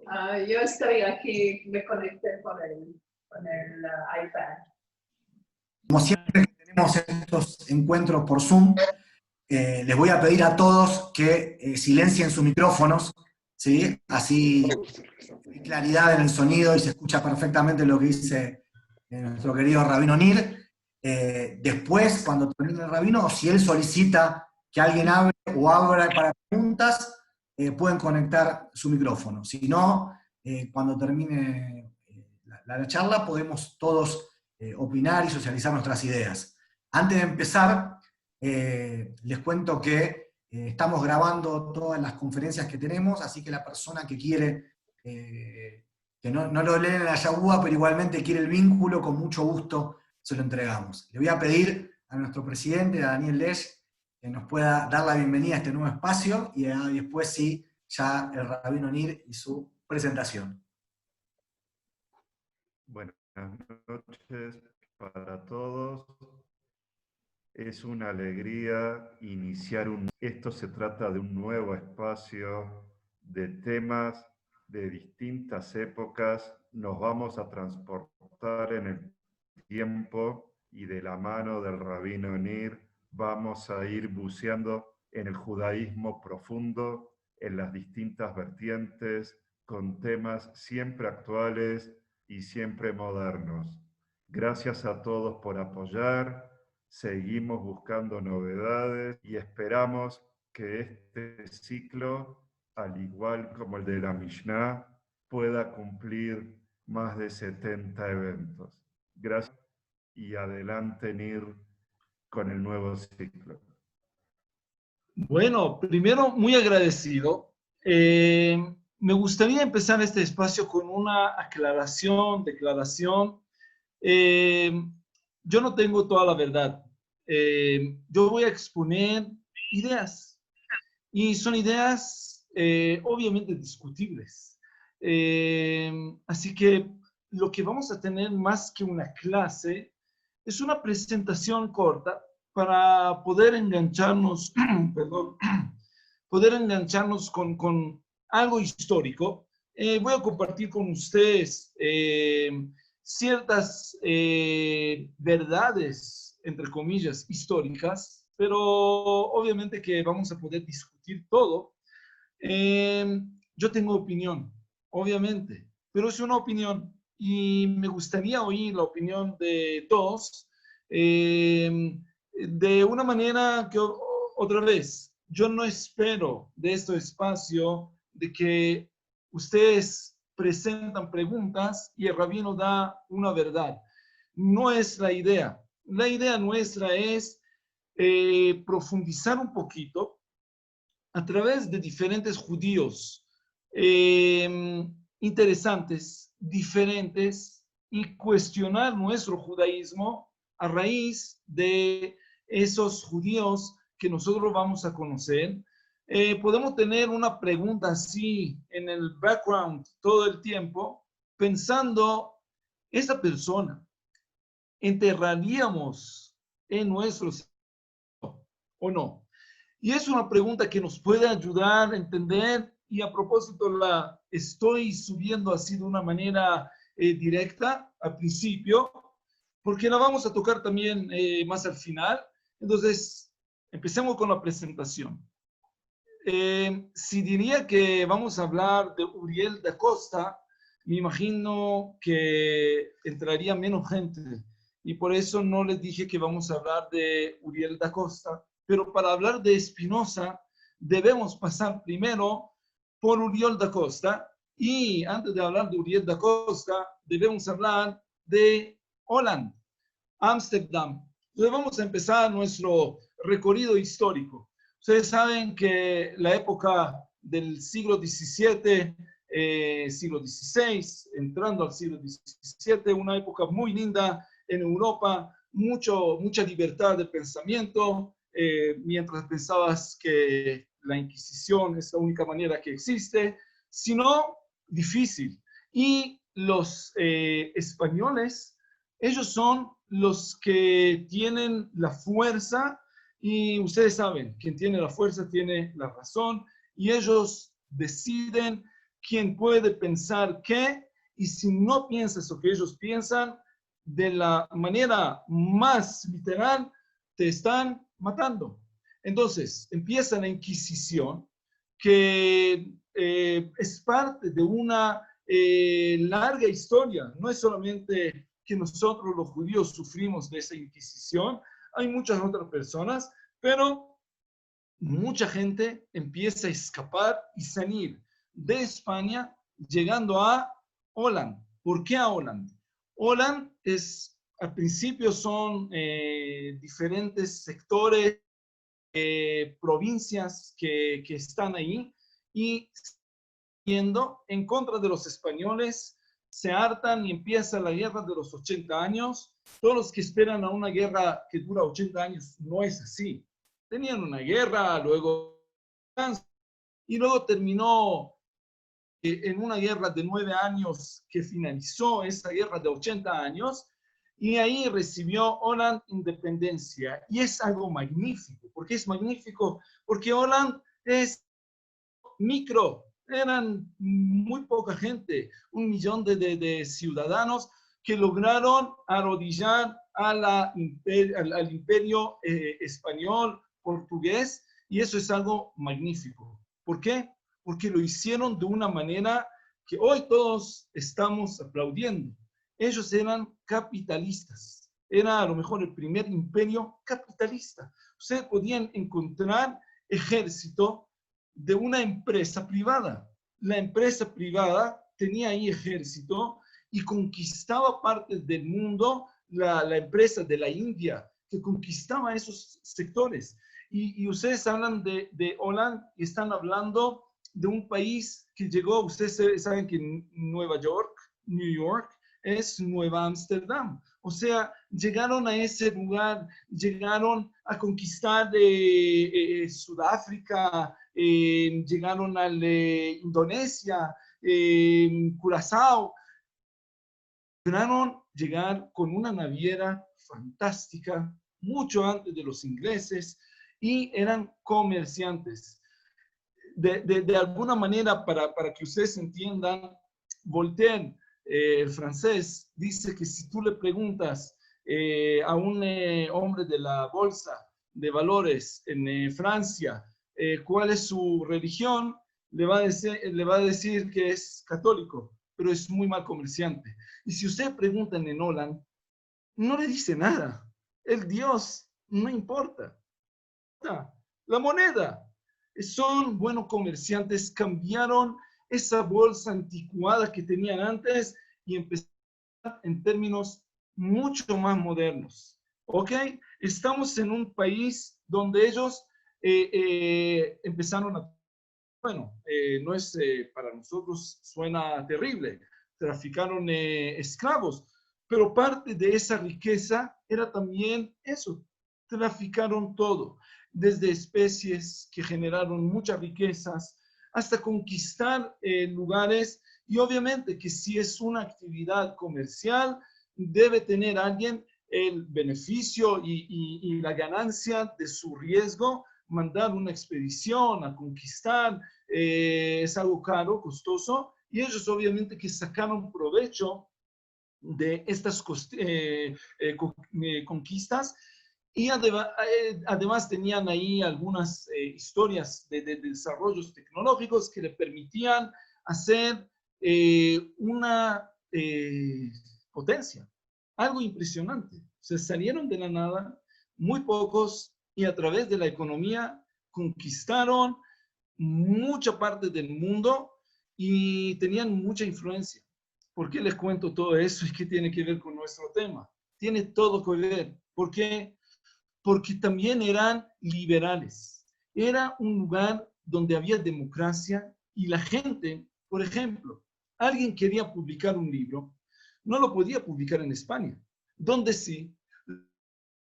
Yo estoy aquí, me conecté con el iPad. Como siempre que tenemos estos encuentros por Zoom, les voy a pedir a todos que silencien sus micrófonos, ¿sí? Así hay claridad en el sonido y se escucha perfectamente lo que dice nuestro querido Rabino Nir. Después, cuando termine el Rabino, o si él solicita que alguien hable o abra para preguntas, pueden conectar su micrófono. Si no, cuando termine la charla, podemos todos opinar y socializar nuestras ideas. Antes de empezar, les cuento que estamos grabando todas las conferencias que tenemos, así que la persona que quiere, que no lo leen en la Yahúa, pero igualmente quiere el vínculo, con mucho gusto se lo entregamos. Le voy a pedir a nuestro presidente, a Daniel Lesch, que nos pueda dar la bienvenida a este nuevo espacio, y después sí, ya el Rabino Nir y su presentación. Buenas noches para todos. Es una alegría iniciar Esto se trata de un nuevo espacio de temas de distintas épocas. Nos vamos a transportar en el tiempo y de la mano del Rabino Nir vamos a ir buceando en el judaísmo profundo, en las distintas vertientes, con temas siempre actuales y siempre modernos. Gracias a todos por apoyar. Seguimos buscando novedades y esperamos que este ciclo, al igual como el de la Mishnah, pueda cumplir más de 70 eventos. Gracias y adelante, Nir, con el nuevo ciclo. Bueno, primero, muy agradecido. Me gustaría empezar este espacio con una declaración. Yo no tengo toda la verdad. Yo voy a exponer ideas y son ideas obviamente discutibles. Así que lo que vamos a tener más que una clase es una presentación corta para poder engancharnos, perdón, poder engancharnos con algo histórico. Voy a compartir con ustedes ciertas verdades, entre comillas, históricas, pero obviamente que vamos a poder discutir todo. Yo tengo opinión, obviamente, pero es una opinión y me gustaría oír la opinión de todos de una manera que, otra vez, yo no espero de este espacio de que ustedes presentan preguntas y el rabino da una verdad. No es la idea. La idea nuestra es profundizar un poquito a través de diferentes judíos interesantes, diferentes, y cuestionar nuestro judaísmo a raíz de esos judíos que nosotros vamos a conocer. Podemos tener una pregunta así en el background todo el tiempo, pensando, ¿esta persona enterraríamos en nuestros o no? Y es una pregunta que nos puede ayudar a entender, y a propósito la estoy subiendo así de una manera directa al principio, porque la vamos a tocar también más al final. Entonces, empecemos con la presentación. Si diría que vamos a hablar de Uriel da Costa, me imagino que entraría menos gente, y por eso no les dije que vamos a hablar de Uriel da Costa. Pero para hablar de Spinoza, debemos pasar primero por Uriel da Costa, y antes de hablar de Uriel da Costa, debemos hablar de Holland, Ámsterdam. Entonces vamos a empezar nuestro recorrido histórico. Ustedes saben que la época del siglo XVII, siglo XVI, entrando al siglo XVII, una época muy linda en Europa, mucha libertad de pensamiento, mientras pensabas que la Inquisición es la única manera que existe, sino difícil. Y los españoles, ellos son los que tienen la fuerza, y ustedes saben, quien tiene la fuerza tiene la razón, y ellos deciden quién puede pensar qué, y si no piensas lo que ellos piensan, de la manera más literal, te están matando. Entonces, empieza la Inquisición, que es parte de una larga historia. No es solamente que nosotros los judíos sufrimos de esa Inquisición, hay muchas otras personas, pero mucha gente empieza a escapar y salir de España, llegando a Holanda. ¿Por qué a Holanda? Holanda es, al principio son diferentes sectores, provincias que están ahí y yendo en contra de los españoles, se hartan y empieza la guerra de los 80 años. Todos los que esperan a una guerra que dura 80 años, no es así. Tenían una guerra, luego y luego terminó en una guerra de 9 años que finalizó esa guerra de 80 años, y ahí recibió Holanda independencia. Y es algo magnífico. ¿Por qué es magnífico? Porque Holanda es micro, eran muy poca gente, 1 millón de ciudadanos que lograron arrodillar a al imperio español, portugués, y eso es algo magnífico. ¿Por qué? Porque lo hicieron de una manera que hoy todos estamos aplaudiendo. Ellos eran capitalistas. Era a lo mejor el primer imperio capitalista. Ustedes podían encontrar ejército de una empresa privada. La empresa privada tenía ahí ejército y conquistaba partes del mundo, la empresa de la India, que conquistaba esos sectores. Y ustedes hablan de Holanda y están hablando de un país que llegó, ustedes saben que Nueva York, New York, es Nueva Ámsterdam. O sea, llegaron a ese lugar, llegaron a conquistar Sudáfrica, llegaron a Indonesia, Curazao. Lograron llegar con una naviera fantástica, mucho antes de los ingleses, y eran comerciantes. De alguna manera, para que ustedes entiendan, Voltaire, el francés, dice que si tú le preguntas a un hombre de la bolsa de valores en Francia cuál es su religión, le va a decir que es católico, pero es muy mal comerciante. Y si usted pregunta en Holanda, no le dice nada. El Dios no importa. La moneda. Son buenos comerciantes, cambiaron esa bolsa anticuada que tenían antes y empezaron en términos mucho más modernos. ¿Ok? Estamos en un país donde ellos empezaron a... Bueno, no es para nosotros, suena terrible. Traficaron esclavos, pero parte de esa riqueza era también eso. Traficaron todo, desde especies que generaron muchas riquezas hasta conquistar lugares, y obviamente que si es una actividad comercial, debe tener alguien el beneficio y la ganancia de su riesgo. Mandar una expedición a conquistar es algo caro, costoso, y ellos obviamente que sacaron provecho de estas conquistas. Y además tenían ahí algunas historias de desarrollos tecnológicos que le permitían hacer una potencia. Algo impresionante. Se salieron de la nada, muy pocos, y a través de la economía conquistaron mucha parte del mundo y tenían mucha influencia. ¿Por qué les cuento todo eso y qué tiene que ver con nuestro tema? Tiene todo que ver. ¿Por qué? Porque también eran liberales. Era un lugar donde había democracia y la gente, por ejemplo, alguien quería publicar un libro, no lo podía publicar en España, donde sí,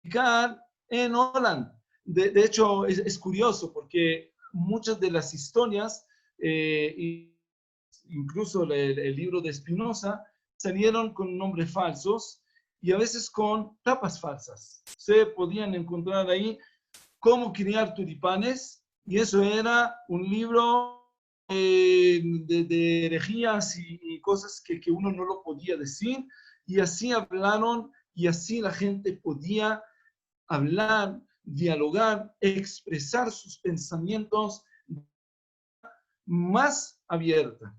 publicar en Holanda. De hecho, es curioso porque muchas de las historias, incluso el libro de Spinoza, salieron con nombres falsos y a veces con tapas falsas. Se podían encontrar ahí cómo criar tulipanes, y eso era un libro de herejías y cosas que uno no lo podía decir, y así hablaron, y así la gente podía hablar, dialogar, expresar sus pensamientos más abierta.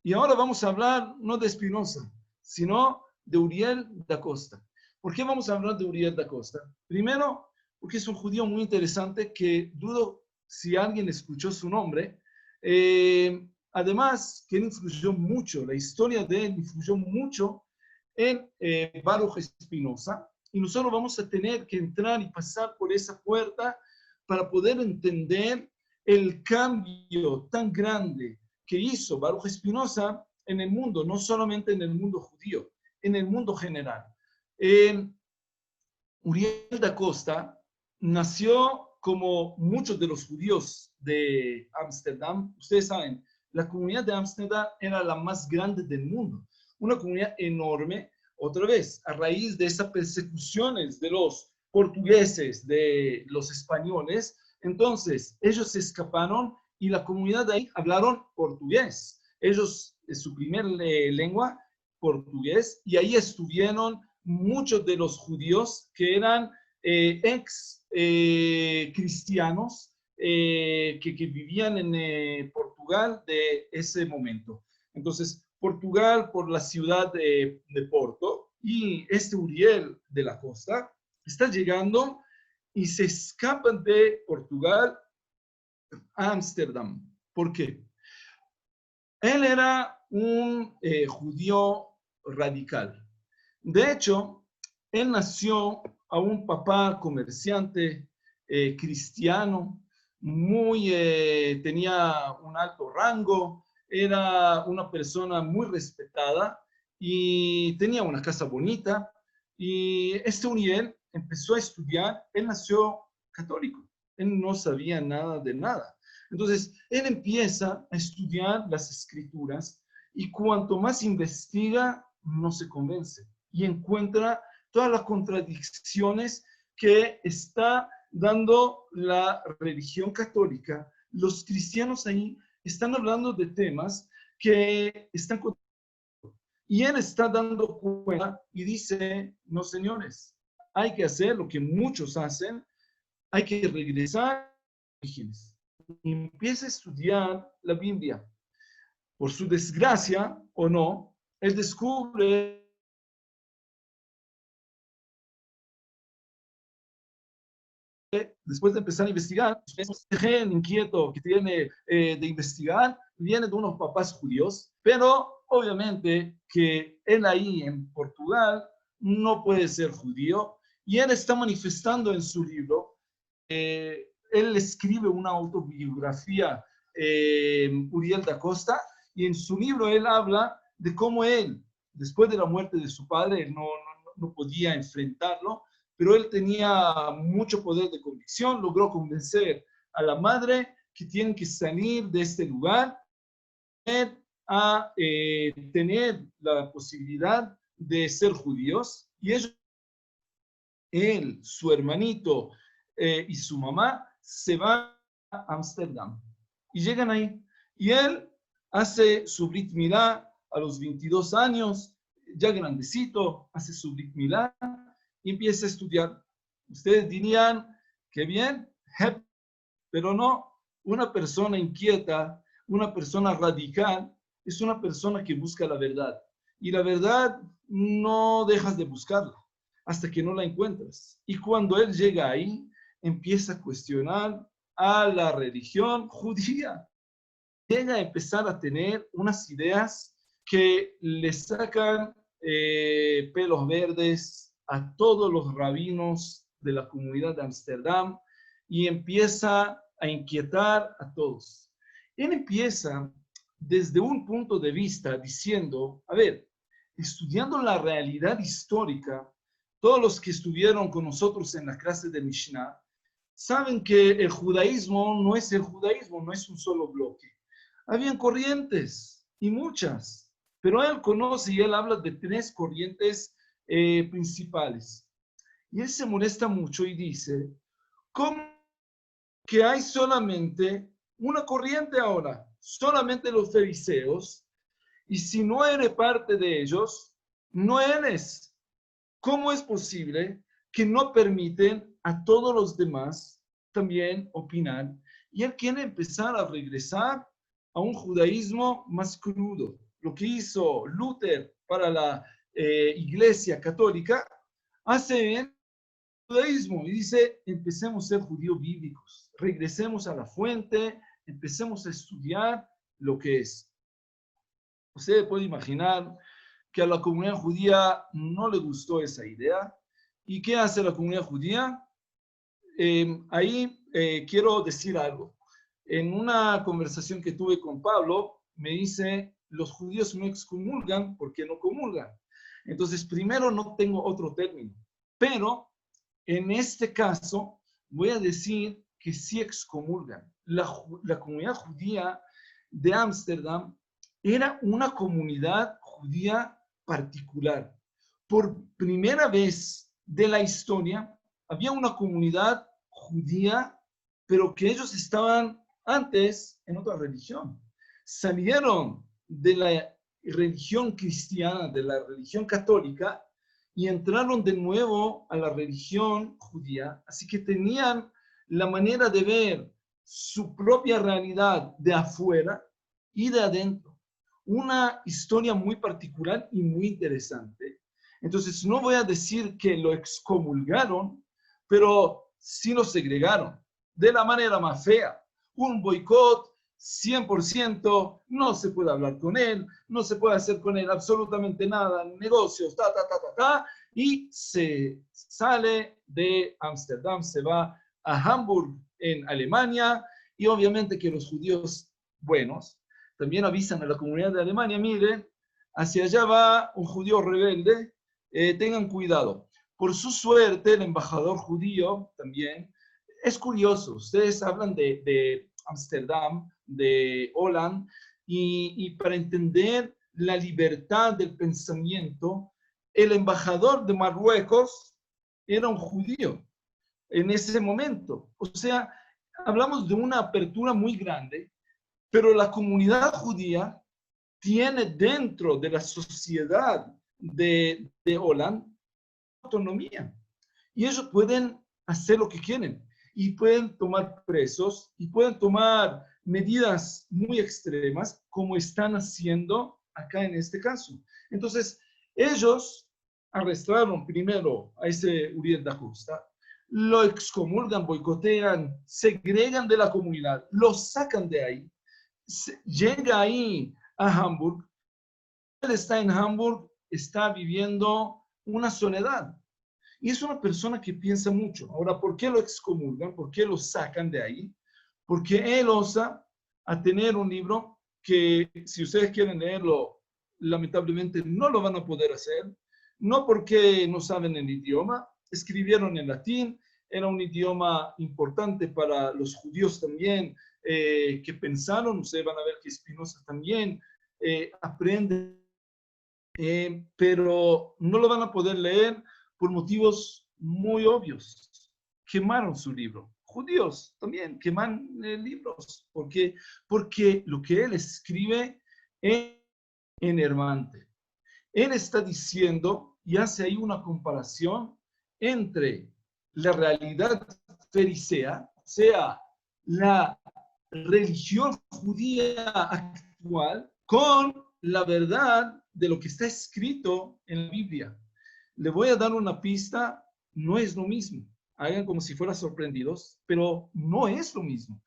Y ahora vamos a hablar no de Spinoza, sino de Uriel da Costa. ¿Por qué vamos a hablar de Uriel da Costa? Primero, porque es un judío muy interesante que dudo si alguien escuchó su nombre. Además, que él influyó mucho, la historia de él influyó mucho en Baruch Spinoza. Y nosotros vamos a tener que entrar y pasar por esa puerta para poder entender el cambio tan grande que hizo Baruch Spinoza en el mundo, no solamente en el mundo judío, en el mundo general. Uriel da Costa nació como muchos de los judíos de Ámsterdam. Ustedes saben, la comunidad de Ámsterdam era la más grande del mundo, una comunidad enorme, otra vez, a raíz de esas persecuciones de los portugueses, de los españoles. Entonces, ellos se escaparon y la comunidad de ahí hablaron portugués. Ellos, su primer lengua, portugués, y ahí estuvieron muchos de los judíos que eran ex cristianos que vivían en Portugal de ese momento. Entonces, Portugal por la ciudad de Porto, y este Uriel de la Costa está llegando y se escapan de Portugal a Ámsterdam. ¿Por qué? Él era un judío radical. De hecho, él nació a un papá comerciante cristiano, tenía un alto rango, era una persona muy respetada y tenía una casa bonita. Y este Uriel empezó a estudiar, él nació católico, él no sabía nada de nada. Entonces, él empieza a estudiar las escrituras y cuanto más investiga, no se convence y encuentra todas las contradicciones que está dando la religión católica. Los cristianos ahí están hablando de temas que están... Y él está dando cuenta y dice, no señores, hay que hacer lo que muchos hacen, hay que regresar a los orígenes. Y empieza a estudiar la Biblia. Por su desgracia o no, él descubre después de empezar a investigar, ese gen inquieto que tiene de investigar viene de unos papás judíos, pero obviamente que él ahí en Portugal no puede ser judío y él está manifestando en su libro, él escribe una autobiografía, Uriel da Costa, y en su libro él habla de cómo él, después de la muerte de su padre, él no podía enfrentarlo, pero él tenía mucho poder de convicción, logró convencer a la madre que tienen que salir de este lugar a tener la posibilidad de ser judíos, y ellos, él, su hermanito y su mamá se van a Ámsterdam y llegan ahí, y él hace su Brit Milá a los 22 años, ya grandecito, hace su Brit Milá y empieza a estudiar. Ustedes dirían, qué bien, pero no, una persona inquieta, una persona radical, es una persona que busca la verdad. Y la verdad no dejas de buscarla hasta que no la encuentras. Y cuando él llega ahí, empieza a cuestionar a la religión judía. Llega a empezar a tener unas ideas que le sacan pelos verdes a todos los rabinos de la comunidad de Ámsterdam y empieza a inquietar a todos. Él empieza desde un punto de vista diciendo, a ver, estudiando la realidad histórica, todos los que estuvieron con nosotros en la clase de Mishnah saben que el judaísmo no es el judaísmo, no es un solo bloque. Habían corrientes y muchas, pero él conoce y él habla de 3 corrientes principales. Y él se molesta mucho y dice, ¿cómo que hay solamente una corriente ahora? solamente los fariseos, y si no eres parte de ellos, no eres. ¿Cómo es posible que no permiten a todos los demás también opinar? Y él quiere empezar a regresar a un judaísmo más crudo. Lo que hizo Luther para la Iglesia Católica, hace el judaísmo y dice, empecemos a ser judíos bíblicos, regresemos a la fuente, empecemos a estudiar lo que es. Usted puede imaginar que a la comunidad judía no le gustó esa idea. ¿Y qué hace la comunidad judía? Quiero decir algo. En una conversación que tuve con Pablo, me dice, los judíos no excomulgan porque no comulgan. Entonces, primero no tengo otro término, pero en este caso voy a decir que sí excomulgan. La comunidad judía de Ámsterdam era una comunidad judía particular. Por primera vez de la historia, había una comunidad judía, pero que ellos estaban antes en otra religión. Salieron de la religión cristiana, de la religión católica, y entraron de nuevo a la religión judía. Así que tenían la manera de ver su propia realidad de afuera y de adentro. Una historia muy particular y muy interesante. Entonces, no voy a decir que lo excomulgaron, pero sí lo segregaron de la manera más fea. Un boicot 100%, no se puede hablar con él, no se puede hacer con él absolutamente nada, negocios, y se sale de Ámsterdam, se va a Hamburg, en Alemania, y obviamente que los judíos buenos también avisan a la comunidad de Alemania, miren, hacia allá va un judío rebelde, tengan cuidado. Por su suerte, el embajador judío también, es curioso, ustedes hablan de Ámsterdam, de Holanda, y para entender la libertad del pensamiento, el embajador de Marruecos era un judío en ese momento. O sea, hablamos de una apertura muy grande, pero la comunidad judía tiene dentro de la sociedad de Holanda autonomía. Y ellos pueden hacer lo que quieren. Y pueden tomar presos y pueden tomar medidas muy extremas como están haciendo acá en este caso. Entonces, ellos arrestaron primero a ese Uriel da Costa, lo excomulgan, boicotean, segregan de la comunidad, lo sacan de ahí, llega ahí a Hamburg, él está en Hamburg, está viviendo una soledad. Y es una persona que piensa mucho. Ahora, ¿por qué lo excomulgan? ¿Por qué lo sacan de ahí? Porque él osa a tener un libro que, si ustedes quieren leerlo, lamentablemente no lo van a poder hacer. No porque no saben el idioma, escribieron en latín, era un idioma importante para los judíos también, que pensaron, ustedes van a ver que Spinoza también aprende, pero no lo van a poder leer por motivos muy obvios. Quemaron su libro. Judíos también queman libros. ¿Por qué? Porque lo que él escribe es enervante. Él está diciendo y hace ahí una comparación entre la realidad farisea, o sea, la religión judía actual, con la verdad de lo que está escrito en la Biblia. Le voy a dar una pista, no es lo mismo. Hagan como si fueran sorprendidos, pero no es lo mismo.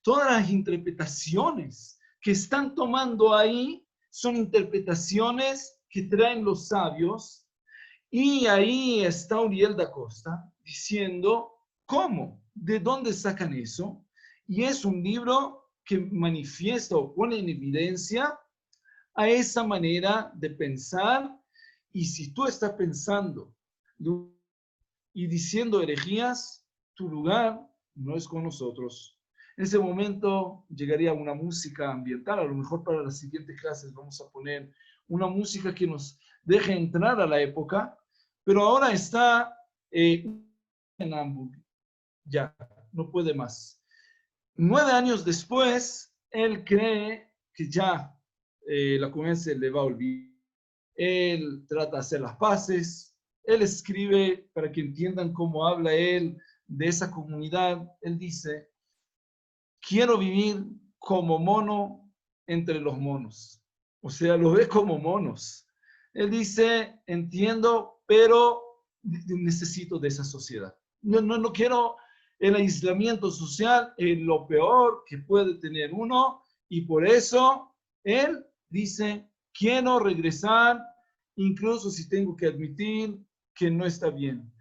Todas las interpretaciones que están tomando ahí son interpretaciones que traen los sabios, y ahí está Uriel da Costa diciendo, ¿cómo? ¿De dónde sacan eso? Y es un libro que manifiesta o pone en evidencia a esa manera de pensar. Y si tú estás pensando y diciendo herejías, tu lugar no es con nosotros. En ese momento llegaría una música ambiental, a lo mejor para las siguientes clases vamos a poner una música que nos deje entrar a la época, pero ahora está en Hamburg, ya, no puede más. 9 años después, él cree que ya la comunidad se le va a olvidar. Él trata de hacer las paces. Él escribe, para que entiendan cómo habla él de esa comunidad, él dice: quiero vivir como mono entre los monos. O sea, lo ve como monos. Él dice: entiendo, pero necesito de esa sociedad. No quiero el aislamiento social, es lo peor que puede tener uno, y por eso él dice: quiero regresar, incluso si tengo que admitir que no está bien.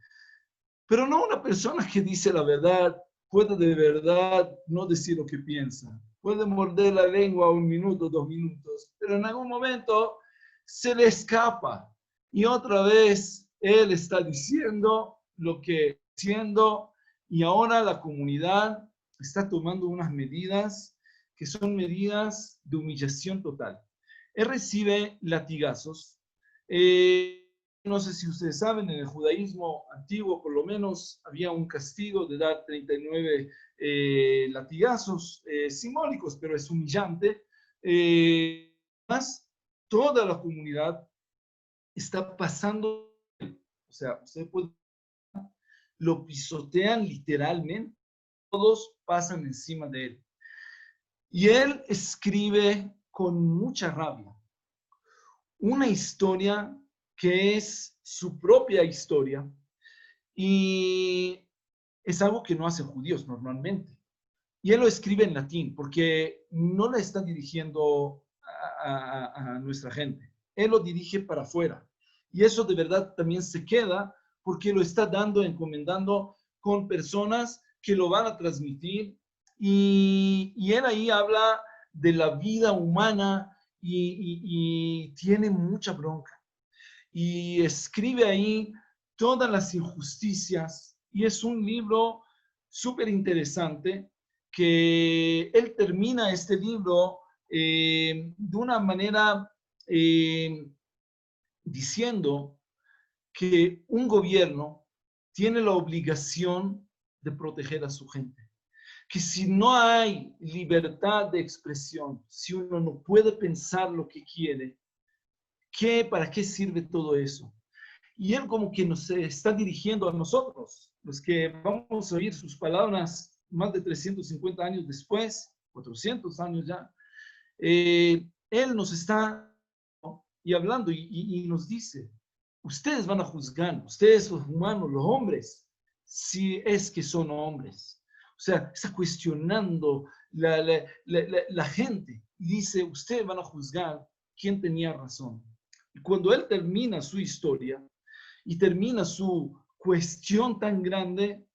Pero no una persona que dice la verdad puede de verdad no decir lo que piensa. Puede morder la lengua 1 minuto, 2 minutos, pero en algún momento se le escapa. Y otra vez él está diciendo lo que está diciendo, y ahora la comunidad está tomando unas medidas que son medidas de humillación total. Él recibe latigazos. No sé si ustedes saben, en el judaísmo antiguo por lo menos había un castigo de dar 39 latigazos simbólicos, pero es humillante. Más, toda la comunidad está pasando, o sea, usted puede, lo pisotean literalmente, todos pasan encima de él. Y él escribe con mucha rabia una historia que es su propia historia, y es algo que no hacen judíos normalmente. Y él lo escribe en latín porque no le está dirigiendo a nuestra gente. Él lo dirige para afuera. Y eso de verdad también se queda porque lo está dando, encomendando con personas que lo van a transmitir. Y él ahí habla de la vida humana y tiene mucha bronca. Y escribe ahí todas las injusticias, y es un libro súper interesante que él termina este libro de una manera diciendo que un gobierno tiene la obligación de proteger a su gente. Que si no hay libertad de expresión, si uno no puede pensar lo que quiere, ¿para qué sirve todo eso? Y él como que nos está dirigiendo a nosotros, los que vamos a oír sus palabras más de 350 años después, 400 años ya. Él nos está y hablando y nos dice: ustedes van a juzgar, ustedes los humanos, los hombres, si es que son hombres. O sea, está cuestionando la gente y dice: ustedes van a juzgar quién tenía razón. Y cuando él termina su historia y termina su cuestión tan grande,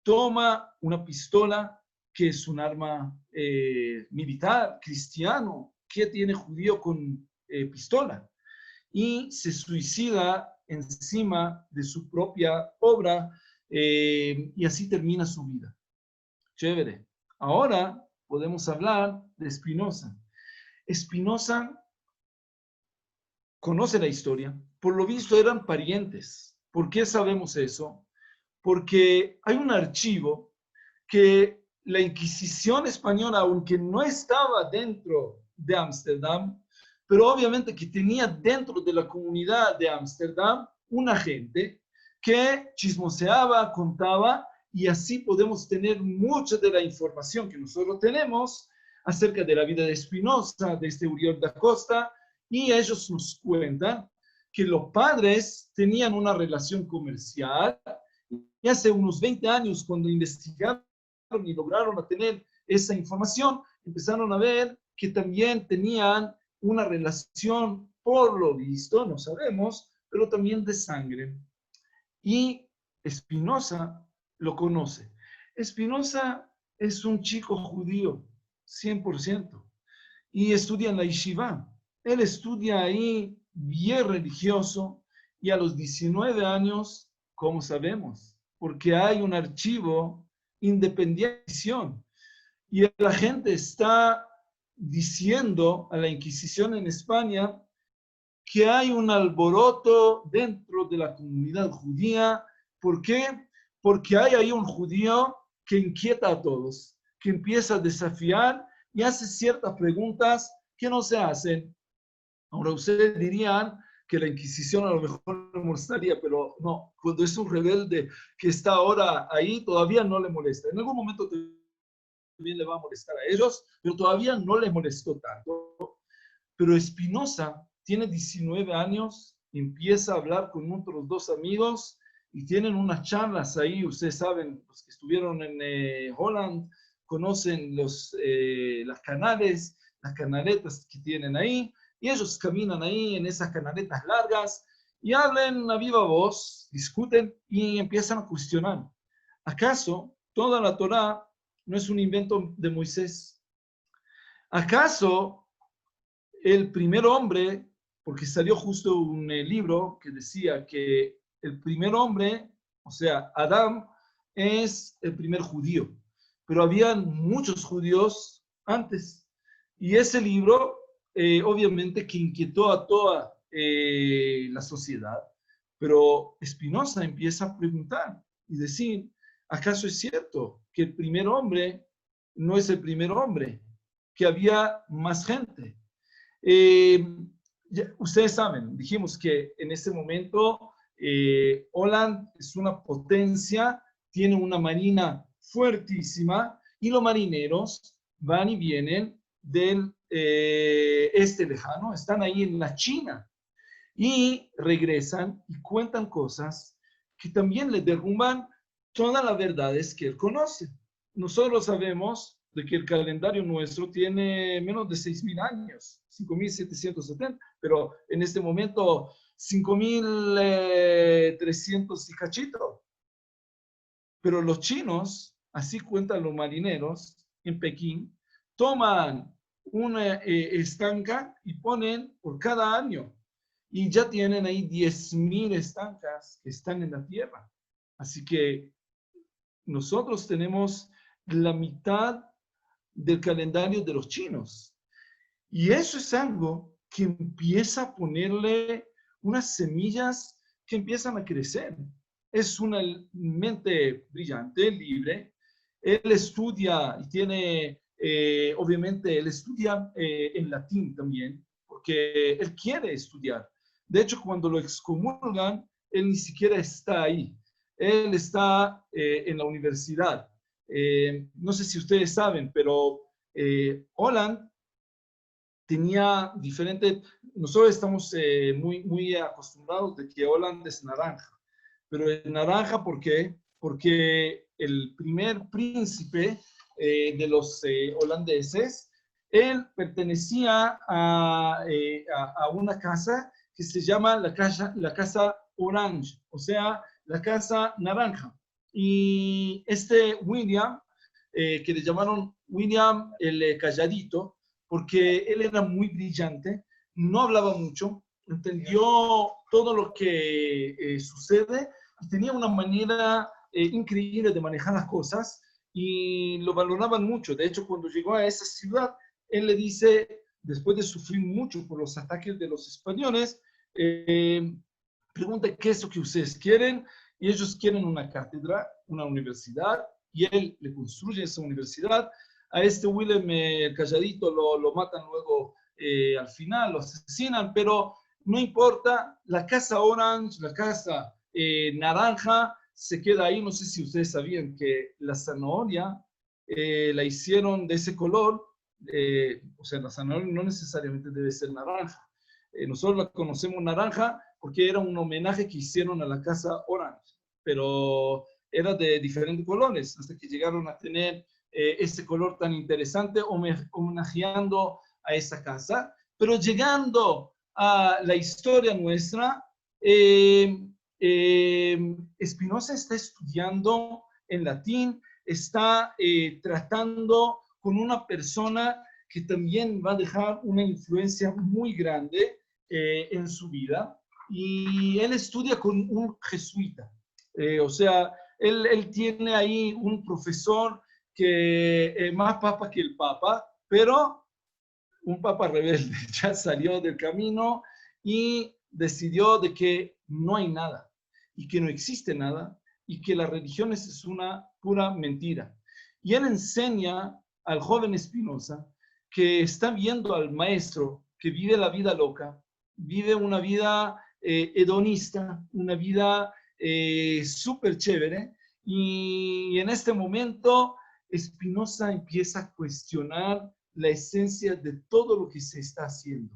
toma una pistola, que es un arma militar, cristiano. ¿Qué tiene judío con pistola? Y se suicida encima de su propia obra, y así termina su vida. Chévere. Ahora podemos hablar de Spinoza. Spinoza conoce la historia. Por lo visto eran parientes. ¿Por qué sabemos eso? Porque hay un archivo que la Inquisición española, aunque no estaba dentro de Ámsterdam, pero obviamente que tenía dentro de la comunidad de Ámsterdam un agente que chismoseaba, contaba, y así podemos tener mucha de la información que nosotros tenemos acerca de la vida de Spinoza, de este Uriol da Costa, y ellos nos cuentan que los padres tenían una relación comercial, y hace unos 20 años, cuando investigaron y lograron tener esa información, empezaron a ver que también tenían una relación, por lo visto, no sabemos, pero también de sangre. Y Spinoza lo conoce. Spinoza es un chico judío, 100%, y estudia en la yeshiva. Él estudia ahí bien religioso, y a los 19 años, ¿cómo sabemos? Porque hay un archivo independiente, y la gente está diciendo a la Inquisición en España que hay un alboroto dentro de la comunidad judía. ¿Por qué? Porque hay ahí un judío que inquieta a todos, que empieza a desafiar y hace ciertas preguntas que no se hacen. Ahora ustedes dirían que la Inquisición a lo mejor le molestaría, pero no, cuando es un rebelde que está ahora ahí, todavía no le molesta. En algún momento también le va a molestar a ellos, pero todavía no le molestó tanto. Pero Spinoza tiene 19 años, empieza a hablar con otros dos amigos y tienen unas charlas ahí. Ustedes saben, los que estuvieron en Holland conocen las canaletas que tienen ahí, y ellos caminan ahí en esas canaletas largas y hablan a viva voz, discuten y empiezan a cuestionar. ¿Acaso toda la Torá no es un invento de Moisés? ¿Acaso el primer hombre, porque salió justo un libro que decía que el primer hombre, o sea, Adán, es el primer judío, pero habían muchos judíos antes, y ese libro, obviamente, que inquietó a toda la sociedad, pero Spinoza empieza a preguntar y decir, ¿acaso es cierto que el primer hombre no es el primer hombre? Que había más gente. Ustedes saben, dijimos que en ese momento Holland es una potencia, tiene una marina fuertísima y los marineros van y vienen del este lejano, están ahí en la China y regresan y cuentan cosas que también le derrumban todas las verdades que él conoce. Nosotros sabemos de que el calendario nuestro tiene menos de 6.000 años, 5.770, pero en este momento 5.300 y cachito. Pero los chinos, así cuentan los marineros en Pekín, toman una estanca y ponen por cada año. Y ya tienen ahí 10.000 estancas que están en la tierra. Así que nosotros tenemos la mitad del calendario de los chinos. Y eso es algo que empieza a ponerle unas semillas que empiezan a crecer. Es una mente brillante, libre. Él estudia y tiene, obviamente, él estudia en latín también, porque él quiere estudiar. De hecho, cuando lo excomulgan, él ni siquiera está ahí. Él está en la universidad. No sé si ustedes saben, pero Holland tenía diferente, nosotros estamos muy acostumbrados de que Holland es naranja, pero es naranja ¿por qué? Porque el primer príncipe de los holandeses, él pertenecía a una casa que se llama la casa Orange, o sea, la casa naranja. Y este William, que le llamaron William el Calladito, porque él era muy brillante, no hablaba mucho, entendió todo lo que sucede y tenía una manera increíble de manejar las cosas y lo valoraban mucho. De hecho, cuando llegó a esa ciudad, él le dice, después de sufrir mucho por los ataques de los españoles, pregunta qué es lo que ustedes quieren, y ellos quieren una cátedra, una universidad, y él le construye esa universidad. A este Willem Calladito lo matan luego al final, lo asesinan, pero no importa, la casa Orange, la casa naranja, se queda ahí. No sé si ustedes sabían que la zanahoria la hicieron de ese color, o sea, la zanahoria no necesariamente debe ser naranja. Nosotros la conocemos naranja porque era un homenaje que hicieron a la casa Orange, pero era de diferentes colores, hasta que llegaron a tener ese color tan interesante, homenajeando a esa casa. Pero llegando a la historia nuestra, Spinoza está estudiando en latín, está tratando con una persona que también va a dejar una influencia muy grande en su vida, y él estudia con un jesuita. O sea, él tiene ahí un profesor que más papa que el papa, pero un papa rebelde, ya salió del camino y decidió de que no hay nada y que no existe nada y que la religión es una pura mentira. Y él enseña al joven Spinoza que está viendo al maestro que vive la vida loca, vive una vida hedonista, una vida súper chévere, y en este momento Spinoza empieza a cuestionar la esencia de todo lo que se está haciendo.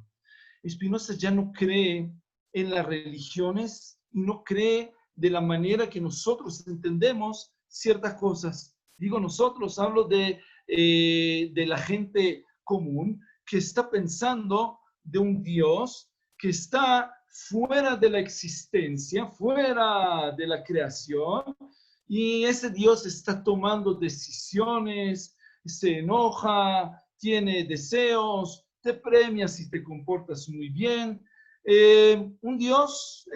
Spinoza ya no cree en las religiones y no cree de la manera que nosotros entendemos ciertas cosas. Digo nosotros, hablo de la gente común que está pensando de un Dios que está fuera de la existencia, fuera de la creación, y ese Dios está tomando decisiones, se enoja, tiene deseos, te premia si te comportas muy bien. Un Dios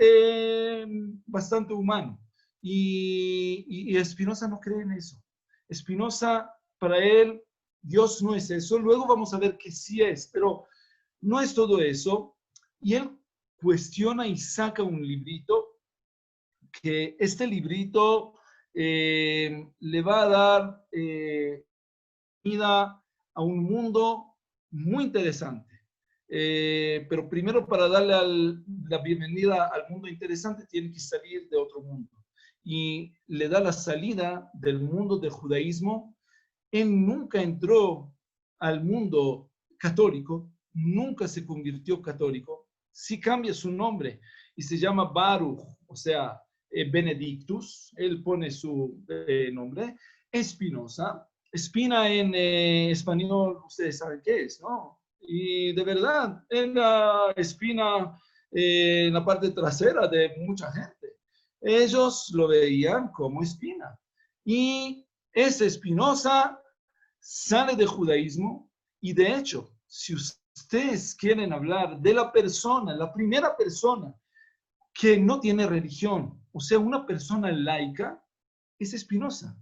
bastante humano. Y Spinoza no cree en eso. Spinoza, para él, Dios no es eso. Luego vamos a ver que sí es, pero no es todo eso. Y él cuestiona y saca un librito, que este librito le va a dar vida a un mundo muy interesante. Pero primero, para darle la bienvenida al mundo interesante, tiene que salir de otro mundo. Y le da la salida del mundo del judaísmo. Él nunca entró al mundo católico, nunca se convirtió católico. Sí cambia su nombre y se llama Baruch, o sea, Benedictus. Él pone su nombre. Spinoza. Espina en español, ustedes saben qué es, ¿no? Y de verdad, en la espina en la parte trasera de mucha gente. Ellos lo veían como espina. Y ese Spinoza sale del judaísmo, y de hecho, si ustedes quieren hablar de la persona, la primera persona que no tiene religión, o sea, una persona laica, es Spinoza.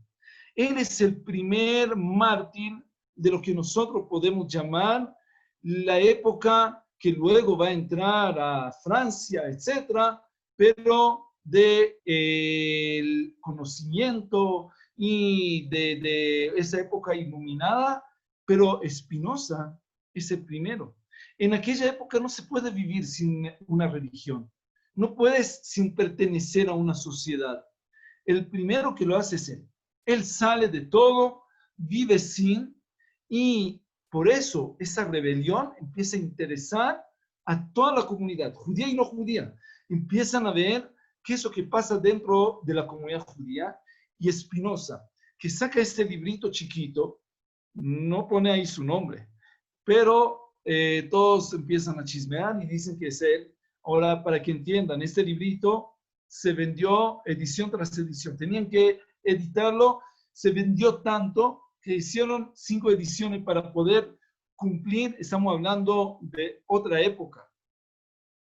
Él es el primer mártir de lo que nosotros podemos llamar la época que luego va a entrar a Francia, etcétera, pero del conocimiento y de esa época iluminada, pero Spinoza es el primero. En aquella época no se puede vivir sin una religión, no puedes sin pertenecer a una sociedad. El primero que lo hace es él. Él sale de todo, vive sin, y por eso esa rebelión empieza a interesar a toda la comunidad, judía y no judía. Empiezan a ver qué es lo que pasa dentro de la comunidad judía, y Spinoza, que saca este librito chiquito, no pone ahí su nombre, pero todos empiezan a chismear y dicen que es él. Ahora, para que entiendan, este librito se vendió edición tras edición. Tenían que editarlo, se vendió tanto que hicieron 5 ediciones para poder cumplir. Estamos hablando de otra época.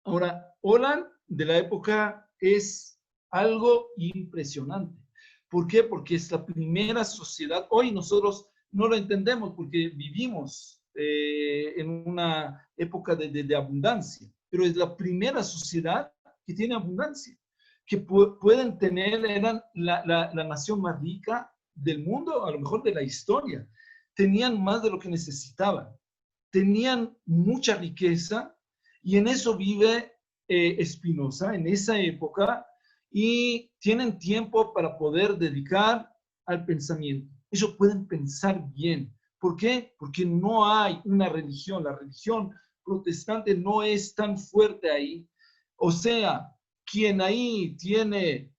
Ahora, Holland de la época es algo impresionante. ¿Por qué? Porque es la primera sociedad. Hoy nosotros no lo entendemos porque vivimos en una época de abundancia, pero es la primera sociedad que tiene abundancia, que pueden tener, eran la nación más rica del mundo, a lo mejor de la historia. Tenían más de lo que necesitaban, tenían mucha riqueza, y en eso vive Spinoza, en esa época, y tienen tiempo para poder dedicar al pensamiento. Ellos pueden pensar bien. ¿Por qué? Porque no hay una religión. La religión protestante no es tan fuerte ahí. O sea, quien tiene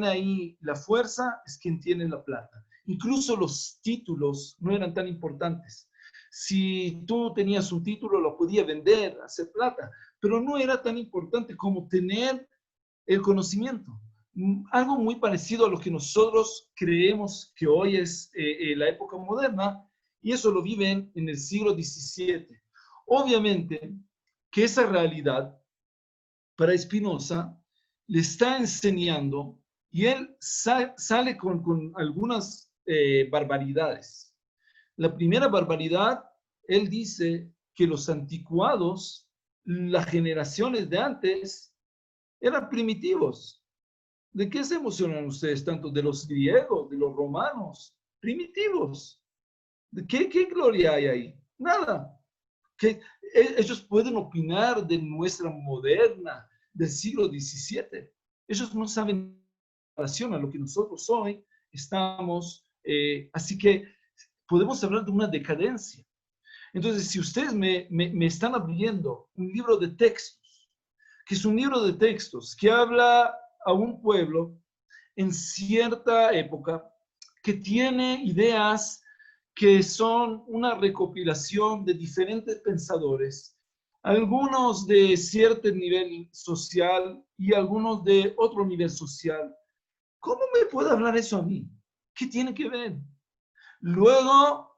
ahí la fuerza es quien tiene la plata. Incluso los títulos no eran tan importantes. Si tú tenías un título, lo podías vender, hacer plata, pero no era tan importante como tener el conocimiento. Algo muy parecido a lo que nosotros creemos que hoy es la época moderna, y eso lo viven en el siglo XVII. Obviamente que esa realidad para Spinoza le está enseñando, y él sale con algunas barbaridades. La primera barbaridad, él dice que los anticuados, las generaciones de antes, eran primitivos. ¿De qué se emocionan ustedes tanto? ¿De los griegos, de los romanos? Primitivos. ¿Qué gloria hay ahí? Nada. Ellos pueden opinar de nuestra moderna, del siglo XVII. Ellos no saben en relación a lo que nosotros hoy estamos. Así que podemos hablar de una decadencia. Entonces, si ustedes me están abriendo un libro de textos, que es un libro de textos que habla a un pueblo en cierta época, que tiene ideas que son una recopilación de diferentes pensadores, algunos de cierto nivel social y algunos de otro nivel social. ¿Cómo me puede hablar eso a mí? ¿Qué tiene que ver? Luego,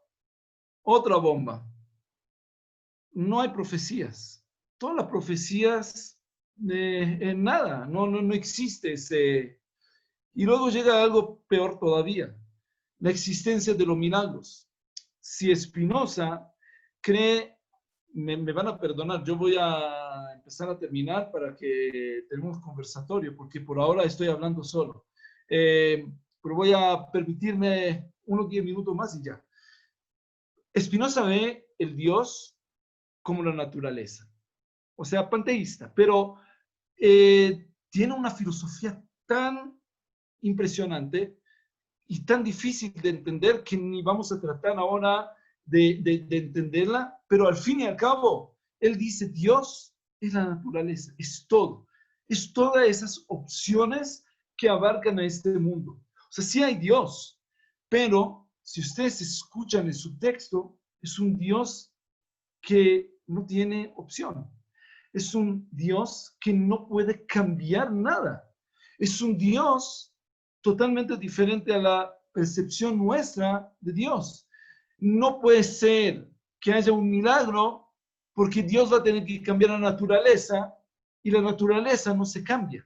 otra bomba. No hay profecías. Todas las profecías, nada, no existe ese. Y luego llega algo peor todavía, la existencia de los milagros. Si Spinoza cree, me van a perdonar, yo voy a empezar a terminar para que tengamos conversatorio, porque por ahora estoy hablando solo. Pero voy a permitirme unos 10 minutos más y ya. Spinoza ve el Dios como la naturaleza, o sea, panteísta, pero tiene una filosofía tan impresionante y tan difícil de entender que ni vamos a tratar ahora de entenderla, pero al fin y al cabo, él dice, Dios es la naturaleza, es todo, es todas esas opciones que abarcan a este mundo. O sea, sí hay Dios, pero si ustedes escuchan en su texto, es un Dios que no tiene opción. Es un Dios que no puede cambiar nada. Es un Dios totalmente diferente a la percepción nuestra de Dios. No puede ser que haya un milagro porque Dios va a tener que cambiar la naturaleza y la naturaleza no se cambia.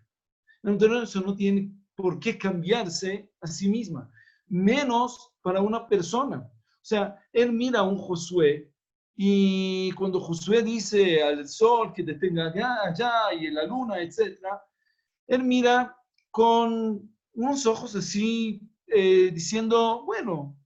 La naturaleza no tiene por qué cambiarse a sí misma, menos para una persona. O sea, él mira a un Josué y cuando Josué dice al sol que detenga allá y en la luna, etc., él mira con unos ojos así diciendo, bueno,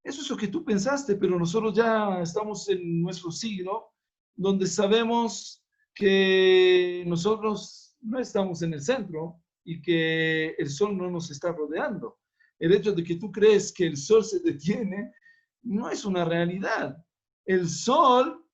eso es lo que tú pensaste, pero nosotros ya estamos en nuestro siglo donde sabemos que nosotros no estamos en el centro y que el sol no nos está rodeando. El hecho de que tú crees que el sol se detiene no es una realidad. El sol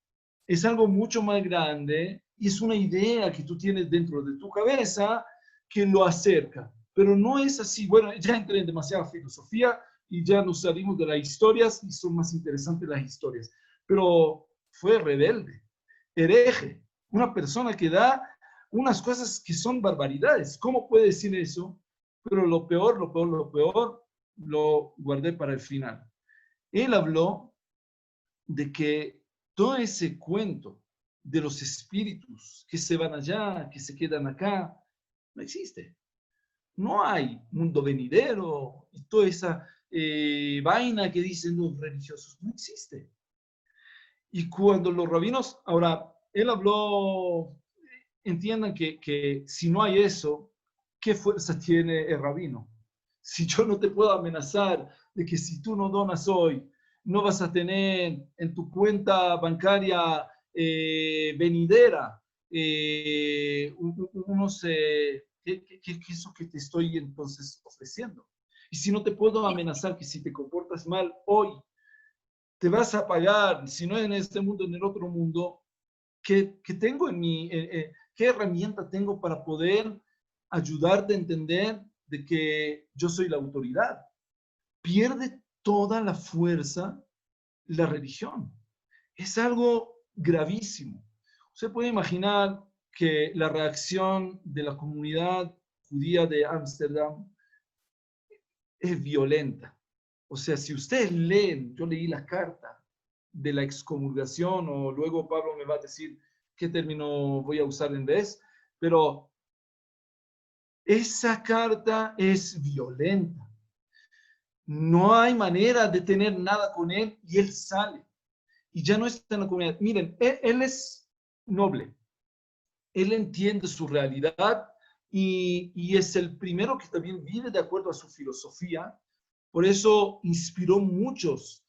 es algo mucho más grande y es una idea que tú tienes dentro de tu cabeza que lo acerca. Pero no es así. Bueno, ya entré en demasiada filosofía y ya nos salimos de las historias y son más interesantes las historias. Pero fue rebelde, hereje, una persona que da unas cosas que son barbaridades. ¿Cómo puede decir eso? Pero lo peor lo guardé para el final. Él habló de que todo ese cuento de los espíritus que se van allá, que se quedan acá, no existe. No hay mundo venidero y toda esa vaina que dicen los religiosos, no existe. Y cuando los rabinos, ahora, él habló, entiendan que si no hay eso, ¿qué fuerza tiene el rabino? Si yo no te puedo amenazar de que si tú no donas hoy, no vas a tener en tu cuenta bancaria venidera unos... ¿Qué es eso que te estoy entonces ofreciendo? Y si no te puedo amenazar que si te comportas mal hoy, te vas a pagar, si no en este mundo, en el otro mundo, ¿qué tengo en mi, qué herramienta tengo para poder ayudarte a entender de que yo soy la autoridad? Pierde toda la fuerza la religión. Es algo gravísimo. Usted puede imaginar que la reacción de la comunidad judía de Ámsterdam es violenta. O sea, si ustedes leen, yo leí la carta de la excomulgación, o luego Pablo me va a decir qué término voy a usar en vez, pero esa carta es violenta. No hay manera de tener nada con él y él sale. Y ya no está en la comunidad. Miren, él es noble. Él entiende su realidad y es el primero que también vive de acuerdo a su filosofía. Por eso inspiró muchos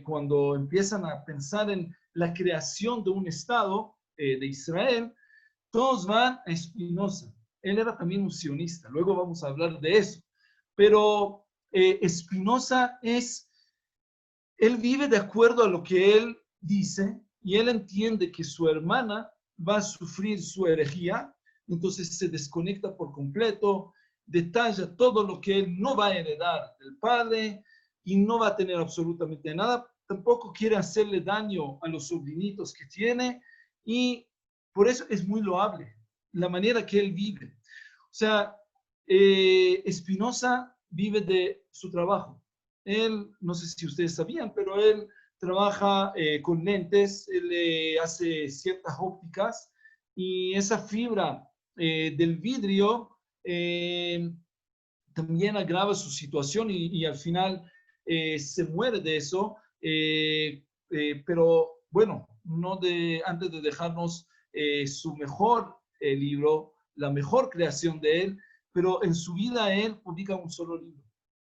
cuando empiezan a pensar en la creación de un Estado de Israel, todos van a Spinoza. Él era también un sionista, luego vamos a hablar de eso. Pero Spinoza él vive de acuerdo a lo que él dice y él entiende que su hermana va a sufrir su herejía, entonces se desconecta por completo, detalla todo lo que él no va a heredar del padre y no va a tener absolutamente nada, tampoco quiere hacerle daño a los sobrinitos que tiene y por eso es muy loable la manera que él vive. O sea, Spinoza vive de su trabajo. Él, no sé si ustedes sabían, pero él trabaja con lentes, él hace ciertas ópticas y esa fibra del vidrio también agrava su situación y al final se muere de eso, pero bueno, antes de dejarnos su mejor libro, la mejor creación de él, pero en su vida él publica un solo libro,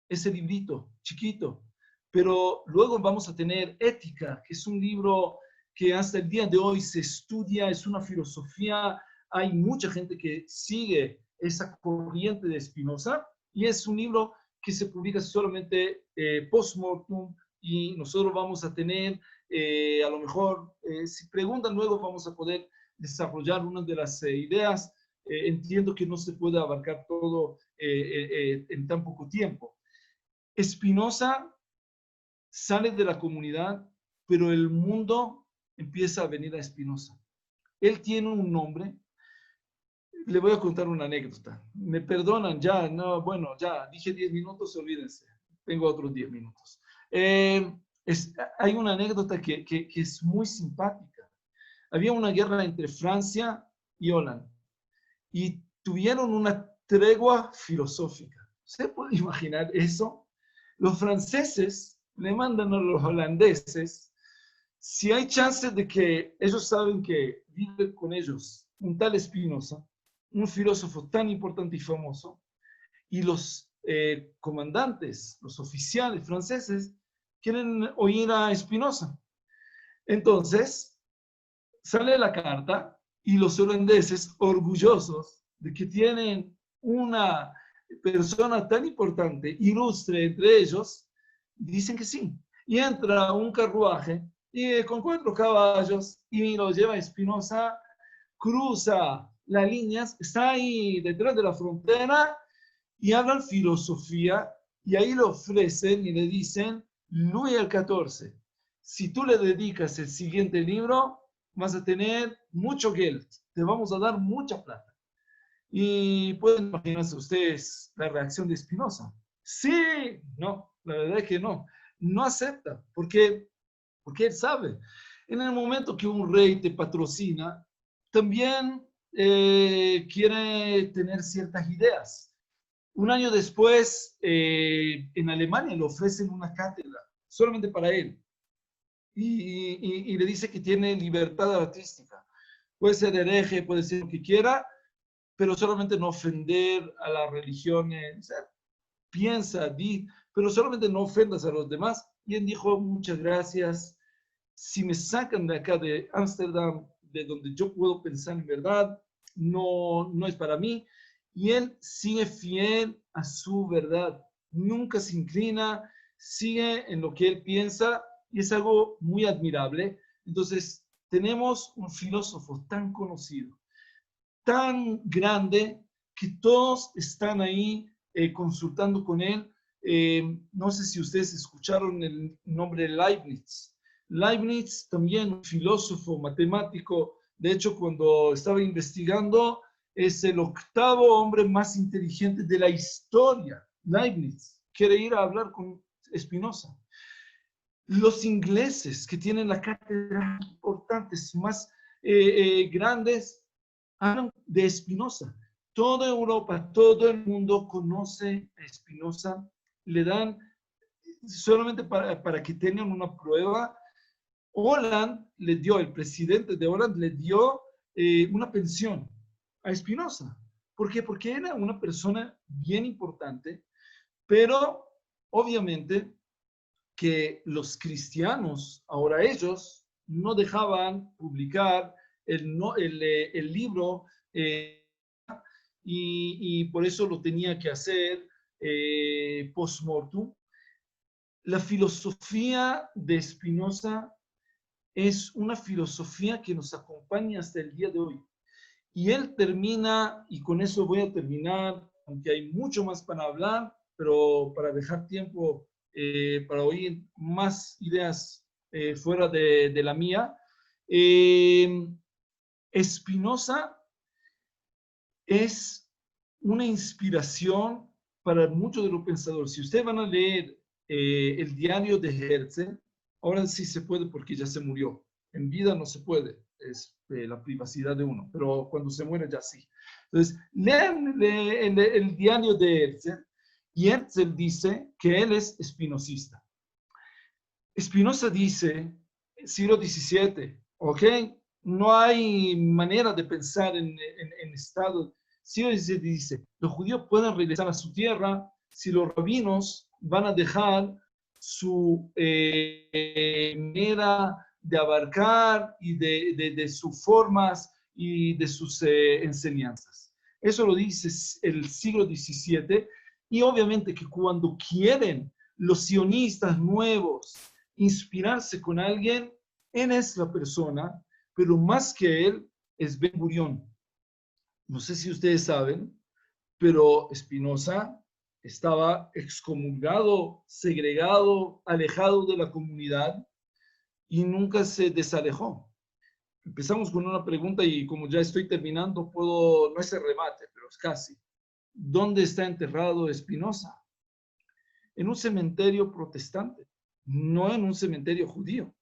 ese librito chiquito, pero luego vamos a tener Ética, que es un libro que hasta el día de hoy se estudia, es una filosofía, hay mucha gente que sigue esa corriente de Spinoza, y es un libro que se publica solamente post-mortem, y nosotros vamos a tener, a lo mejor, si preguntan luego vamos a poder desarrollar una de las ideas. Entiendo que no se puede abarcar todo en tan poco tiempo. Spinoza sale de la comunidad, pero el mundo empieza a venir a Spinoza. Él tiene un nombre. Le voy a contar una anécdota. Me perdonan ya, no, bueno, ya dije 10 minutos, olvídense. Tengo otros 10 minutos. Hay una anécdota que es muy simpática. Había una guerra entre Francia y Holanda y tuvieron una tregua filosófica. ¿Se puede imaginar eso? Los franceses le mandan a los holandeses, si hay chances de que ellos saben que vive con ellos un tal Spinoza, un filósofo tan importante y famoso, y los comandantes, los oficiales franceses, quieren oír a Spinoza. Entonces, sale la carta y los holandeses, orgullosos de que tienen una persona tan importante, ilustre entre ellos, dicen que sí. Y entra un carruaje y, con 4 caballos y lo lleva a Spinoza, cruza las líneas, está ahí detrás de la frontera y hablan filosofía y ahí le ofrecen y le dicen, Luis el XIV, si tú le dedicas el siguiente libro, vas a tener mucho geld, te vamos a dar mucha plata. Y pueden imaginarse ustedes la reacción de Spinoza. Sí, no, la verdad es que no. No acepta, porque él sabe. En el momento que un rey te patrocina, también quiere tener ciertas ideas. Un año después, en Alemania le ofrecen una cátedra, solamente para él. Y le dice que tiene libertad artística. Puede ser hereje, puede ser lo que quiera, pero solamente no ofender a la religión. O sea, piensa, pero solamente no ofendas a los demás. Y él dijo, muchas gracias. Si me sacan de acá de Ámsterdam, de donde yo puedo pensar en verdad, no es para mí. Y él sigue fiel a su verdad. Nunca se inclina, sigue en lo que él piensa y es algo muy admirable. Entonces, tenemos un filósofo tan conocido, tan grande, que todos están ahí consultando con él. No sé si ustedes escucharon el nombre Leibniz. Leibniz, también un filósofo, matemático. De hecho, cuando estaba investigando, es el 8º hombre más inteligente de la historia. Leibniz quiere ir a hablar con Spinoza. Los ingleses, que tienen la cátedra más importantes, más grandes, hablan de Spinoza. Toda Europa, todo el mundo conoce a Spinoza. Le dan, solamente para que tengan una prueba, el presidente de Holanda le dio una pensión a Spinoza. ¿Por qué? Porque era una persona bien importante, pero obviamente que los cristianos, ahora ellos, no dejaban publicar el libro y por eso lo tenía que hacer post-mortem. La filosofía de Spinoza es una filosofía que nos acompaña hasta el día de hoy. Y él termina, y con eso voy a terminar, aunque hay mucho más para hablar, pero para dejar tiempo para oír más ideas fuera de la mía. Spinoza es una inspiración para muchos de los pensadores. Si ustedes van a leer el diario de Herzl, ahora sí se puede porque ya se murió. En vida no se puede, es la privacidad de uno, pero cuando se muere ya sí. Entonces, lean el diario de Herzl y Herzl dice que él es espinosista. Spinoza dice, siglo XVII, ¿ok? No hay manera de pensar en estado. Siglo XVII dice, los judíos pueden regresar a su tierra si los rabinos van a dejar su manera de abarcar y de sus formas y de sus enseñanzas. Eso lo dice el siglo XVII y obviamente que cuando quieren los sionistas nuevos inspirarse con alguien, él es la persona, pero más que él es Ben Gurión. No sé si ustedes saben, pero Spinoza estaba excomulgado, segregado, alejado de la comunidad y nunca se desalejó. Empezamos con una pregunta y como ya estoy terminando, no es el remate, pero es casi. ¿Dónde está enterrado Spinoza? En un cementerio protestante, no en un cementerio judío.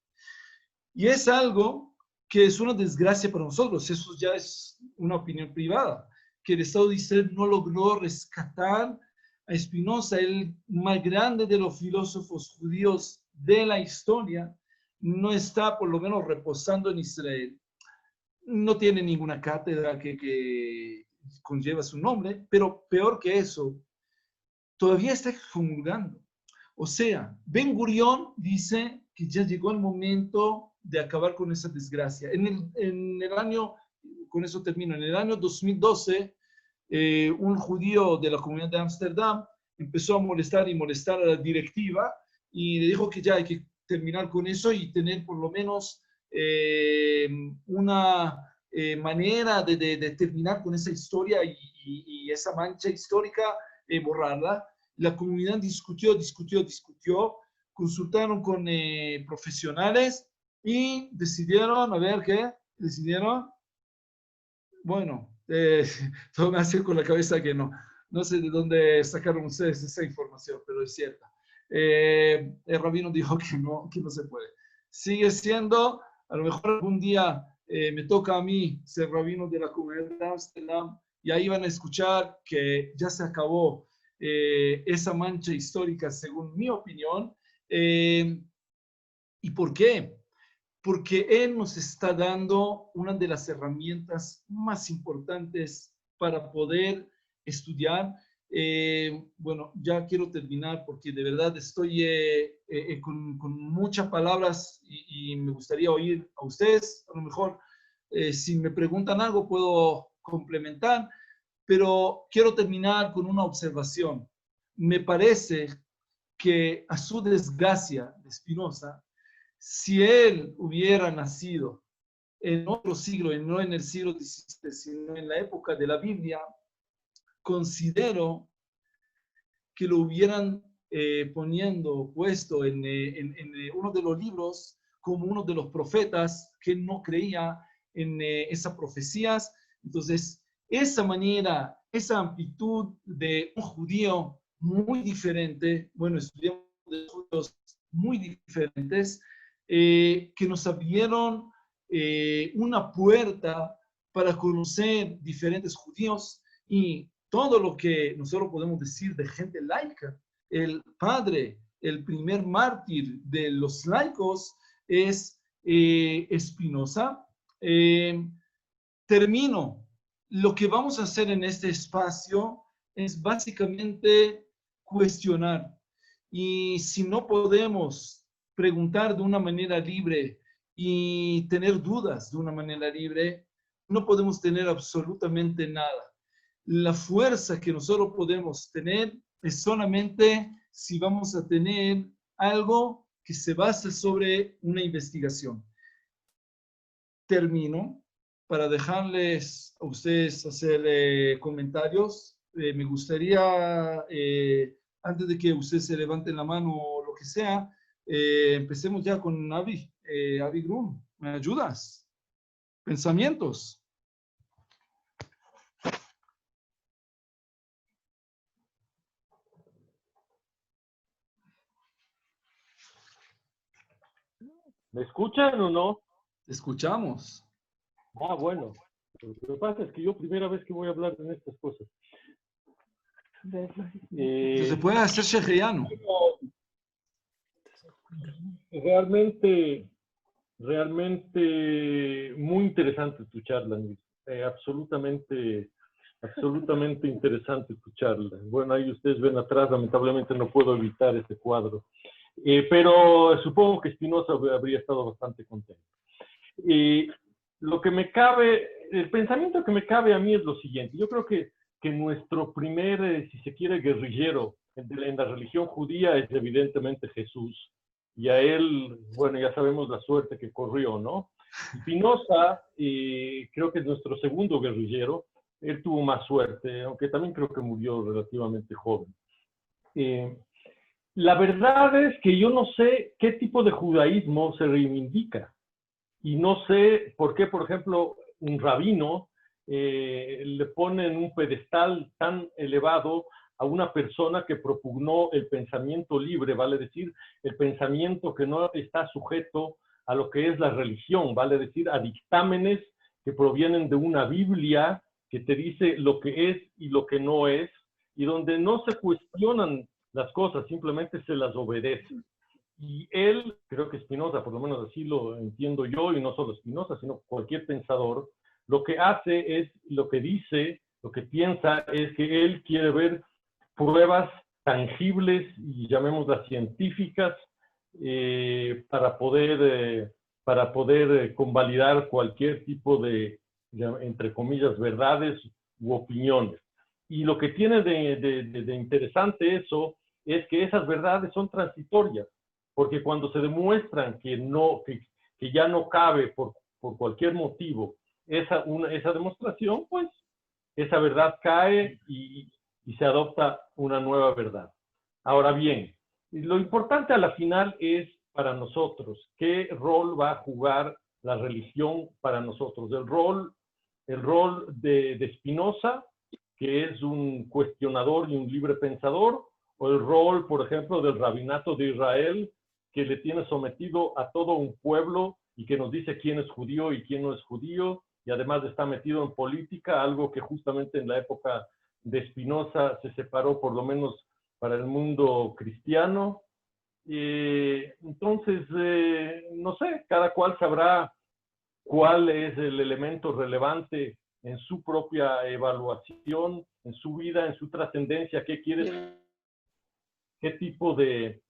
Y es algo que es una desgracia para nosotros, eso ya es una opinión privada, que el Estado de Israel no logró rescatar a Spinoza, el más grande de los filósofos judíos de la historia, no está por lo menos reposando en Israel. No tiene ninguna cátedra que conlleva su nombre, pero peor que eso, todavía está excomulgando. O sea, Ben Gurión dice que ya llegó el momento de acabar con esa desgracia. En el año, con eso termino, en el año 2012, un judío de la comunidad de Ámsterdam empezó a molestar a la directiva y le dijo que ya hay que terminar con eso y tener por lo menos una manera de terminar con esa historia y esa mancha histórica, borrarla. La comunidad discutió, consultaron con profesionales y decidieron, a ver qué, decidieron, bueno, todo me hace con la cabeza que no sé de dónde sacaron ustedes esa información, pero es cierta. El rabino dijo que no se puede. Sigue siendo, a lo mejor algún día me toca a mí ser rabino de la comunidad de Ámsterdam y ahí van a escuchar que ya se acabó esa mancha histórica, según mi opinión. ¿Y por qué? Porque él nos está dando una de las herramientas más importantes para poder estudiar. Bueno, ya quiero terminar porque de verdad estoy con muchas palabras y me gustaría oír a ustedes. A lo mejor si me preguntan algo puedo complementar, pero quiero terminar con una observación. Me parece que a su desgracia de Spinoza, si él hubiera nacido en otro siglo, y no en el siglo XVII, sino en la época de la Biblia, considero que lo hubieran puesto en uno de los libros como uno de los profetas que no creía en esas profecías. Entonces, esa manera, esa amplitud de un judío muy diferente, bueno, estudiamos de judíos muy diferentes, que nos abrieron una puerta para conocer diferentes judíos y todo lo que nosotros podemos decir de gente laica. El padre, el primer mártir de los laicos es Spinoza. Termino. Lo que vamos a hacer en este espacio es básicamente cuestionar. Y si no podemos preguntar de una manera libre y tener dudas de una manera libre, no podemos tener absolutamente nada. La fuerza que nosotros podemos tener es solamente si vamos a tener algo que se base sobre una investigación. Termino para dejarles a ustedes hacer comentarios. Me gustaría, antes de que ustedes se levanten la mano o lo que sea, empecemos ya con Avi. Avi Grun, ¿me ayudas? Pensamientos. ¿Me escuchan o no? Te escuchamos. Ah, bueno. Lo que pasa es que yo primera vez que voy a hablar de estas cosas. Se puede hacer shehriano. Realmente muy interesante tu charla, Luis. Absolutamente interesante tu charla. Bueno, ahí ustedes ven atrás, lamentablemente no puedo evitar este cuadro. Pero supongo que Spinoza habría estado bastante contento. Lo que me cabe, el pensamiento que me cabe a mí es lo siguiente. Yo creo que nuestro primer, si se quiere, guerrillero en la religión judía es evidentemente Jesús. Y a él, bueno, ya sabemos la suerte que corrió, ¿no? Spinoza, creo que es nuestro segundo guerrillero. Él tuvo más suerte, aunque también creo que murió relativamente joven. La verdad es que yo no sé qué tipo de judaísmo se reivindica. Y no sé por qué, por ejemplo, un rabino le pone en un pedestal tan elevado a una persona que propugnó el pensamiento libre, vale decir, el pensamiento que no está sujeto a lo que es la religión, vale decir, a dictámenes que provienen de una Biblia que te dice lo que es y lo que no es, y donde no se cuestionan las cosas, simplemente se las obedece. Y él, creo que Spinoza, por lo menos así lo entiendo yo, y no solo Spinoza, sino cualquier pensador, lo que hace es, lo que dice, lo que piensa es que él quiere ver pruebas tangibles, y llamémoslas científicas, para poder convalidar cualquier tipo de, entre comillas, verdades u opiniones. Y lo que tiene de interesante eso es que esas verdades son transitorias, porque cuando se demuestran que ya no cabe por cualquier motivo esa demostración, pues esa verdad cae y se adopta una nueva verdad. Ahora bien, lo importante a la final es para nosotros, ¿qué rol va a jugar la religión para nosotros? El rol de Spinoza, que es un cuestionador y un libre pensador, o el rol, por ejemplo, del rabinato de Israel, que le tiene sometido a todo un pueblo y que nos dice quién es judío y quién no es judío, y además está metido en política, algo que justamente en la época de Spinoza se separó, por lo menos para el mundo cristiano. Entonces, no sé, cada cual sabrá cuál es el elemento relevante en su propia evaluación, en su vida, en su trascendencia, qué quiere, qué tipo de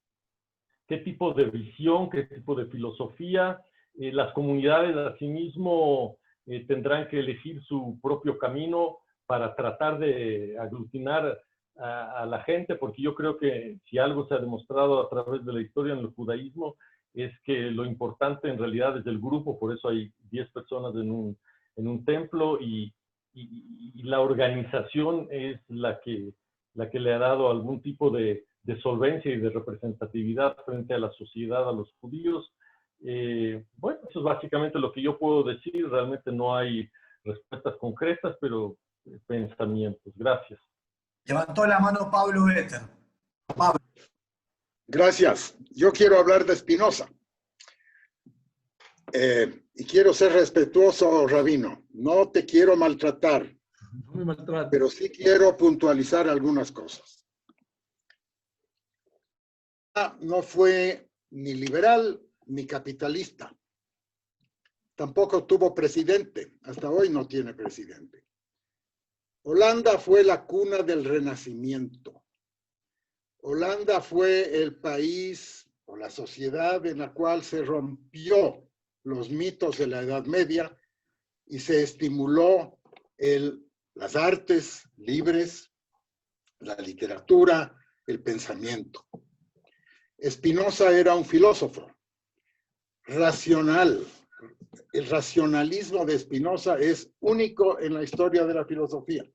visión, qué tipo de filosofía. Las comunidades asimismo tendrán que elegir su propio camino para tratar de aglutinar a la gente, porque yo creo que si algo se ha demostrado a través de la historia en el judaísmo es que lo importante en realidad es el grupo, por eso hay 10 personas en un templo y la organización es la que le ha dado algún tipo de solvencia y de representatividad frente a la sociedad, a los judíos. Bueno, eso es básicamente lo que yo puedo decir. Realmente no hay respuestas concretas, pero pensamientos. Gracias. Levantó la mano Pablo Vetter. Pablo. Gracias. Yo quiero hablar de Spinoza. Y quiero ser respetuoso, Rabino. No te quiero maltratar. No me maltrates. Pero sí quiero puntualizar algunas cosas. No fue ni liberal ni capitalista. Tampoco tuvo presidente. Hasta hoy no tiene presidente. Holanda fue la cuna del Renacimiento. Holanda fue el país o la sociedad en la cual se rompió los mitos de la Edad Media y se estimuló las artes libres, la literatura, el pensamiento. Spinoza era un filósofo racional. El racionalismo de Spinoza es único en la historia de la filosofía.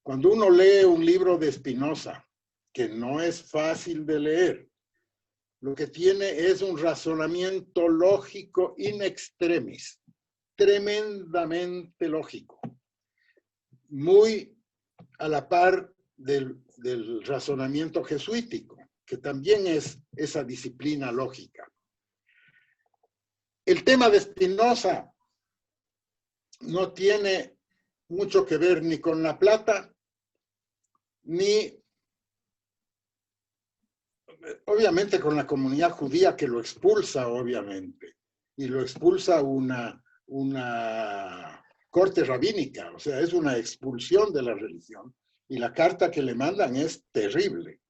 Cuando uno lee un libro de Spinoza, que no es fácil de leer, lo que tiene es un razonamiento lógico in extremis, tremendamente lógico, muy a la par del razonamiento jesuítico, que también es esa disciplina lógica. El tema de Spinoza no tiene mucho que ver ni con la plata, ni obviamente con la comunidad judía que lo expulsa, obviamente, y lo expulsa una corte rabínica, o sea, es una expulsión de la religión, y la carta que le mandan es terrible.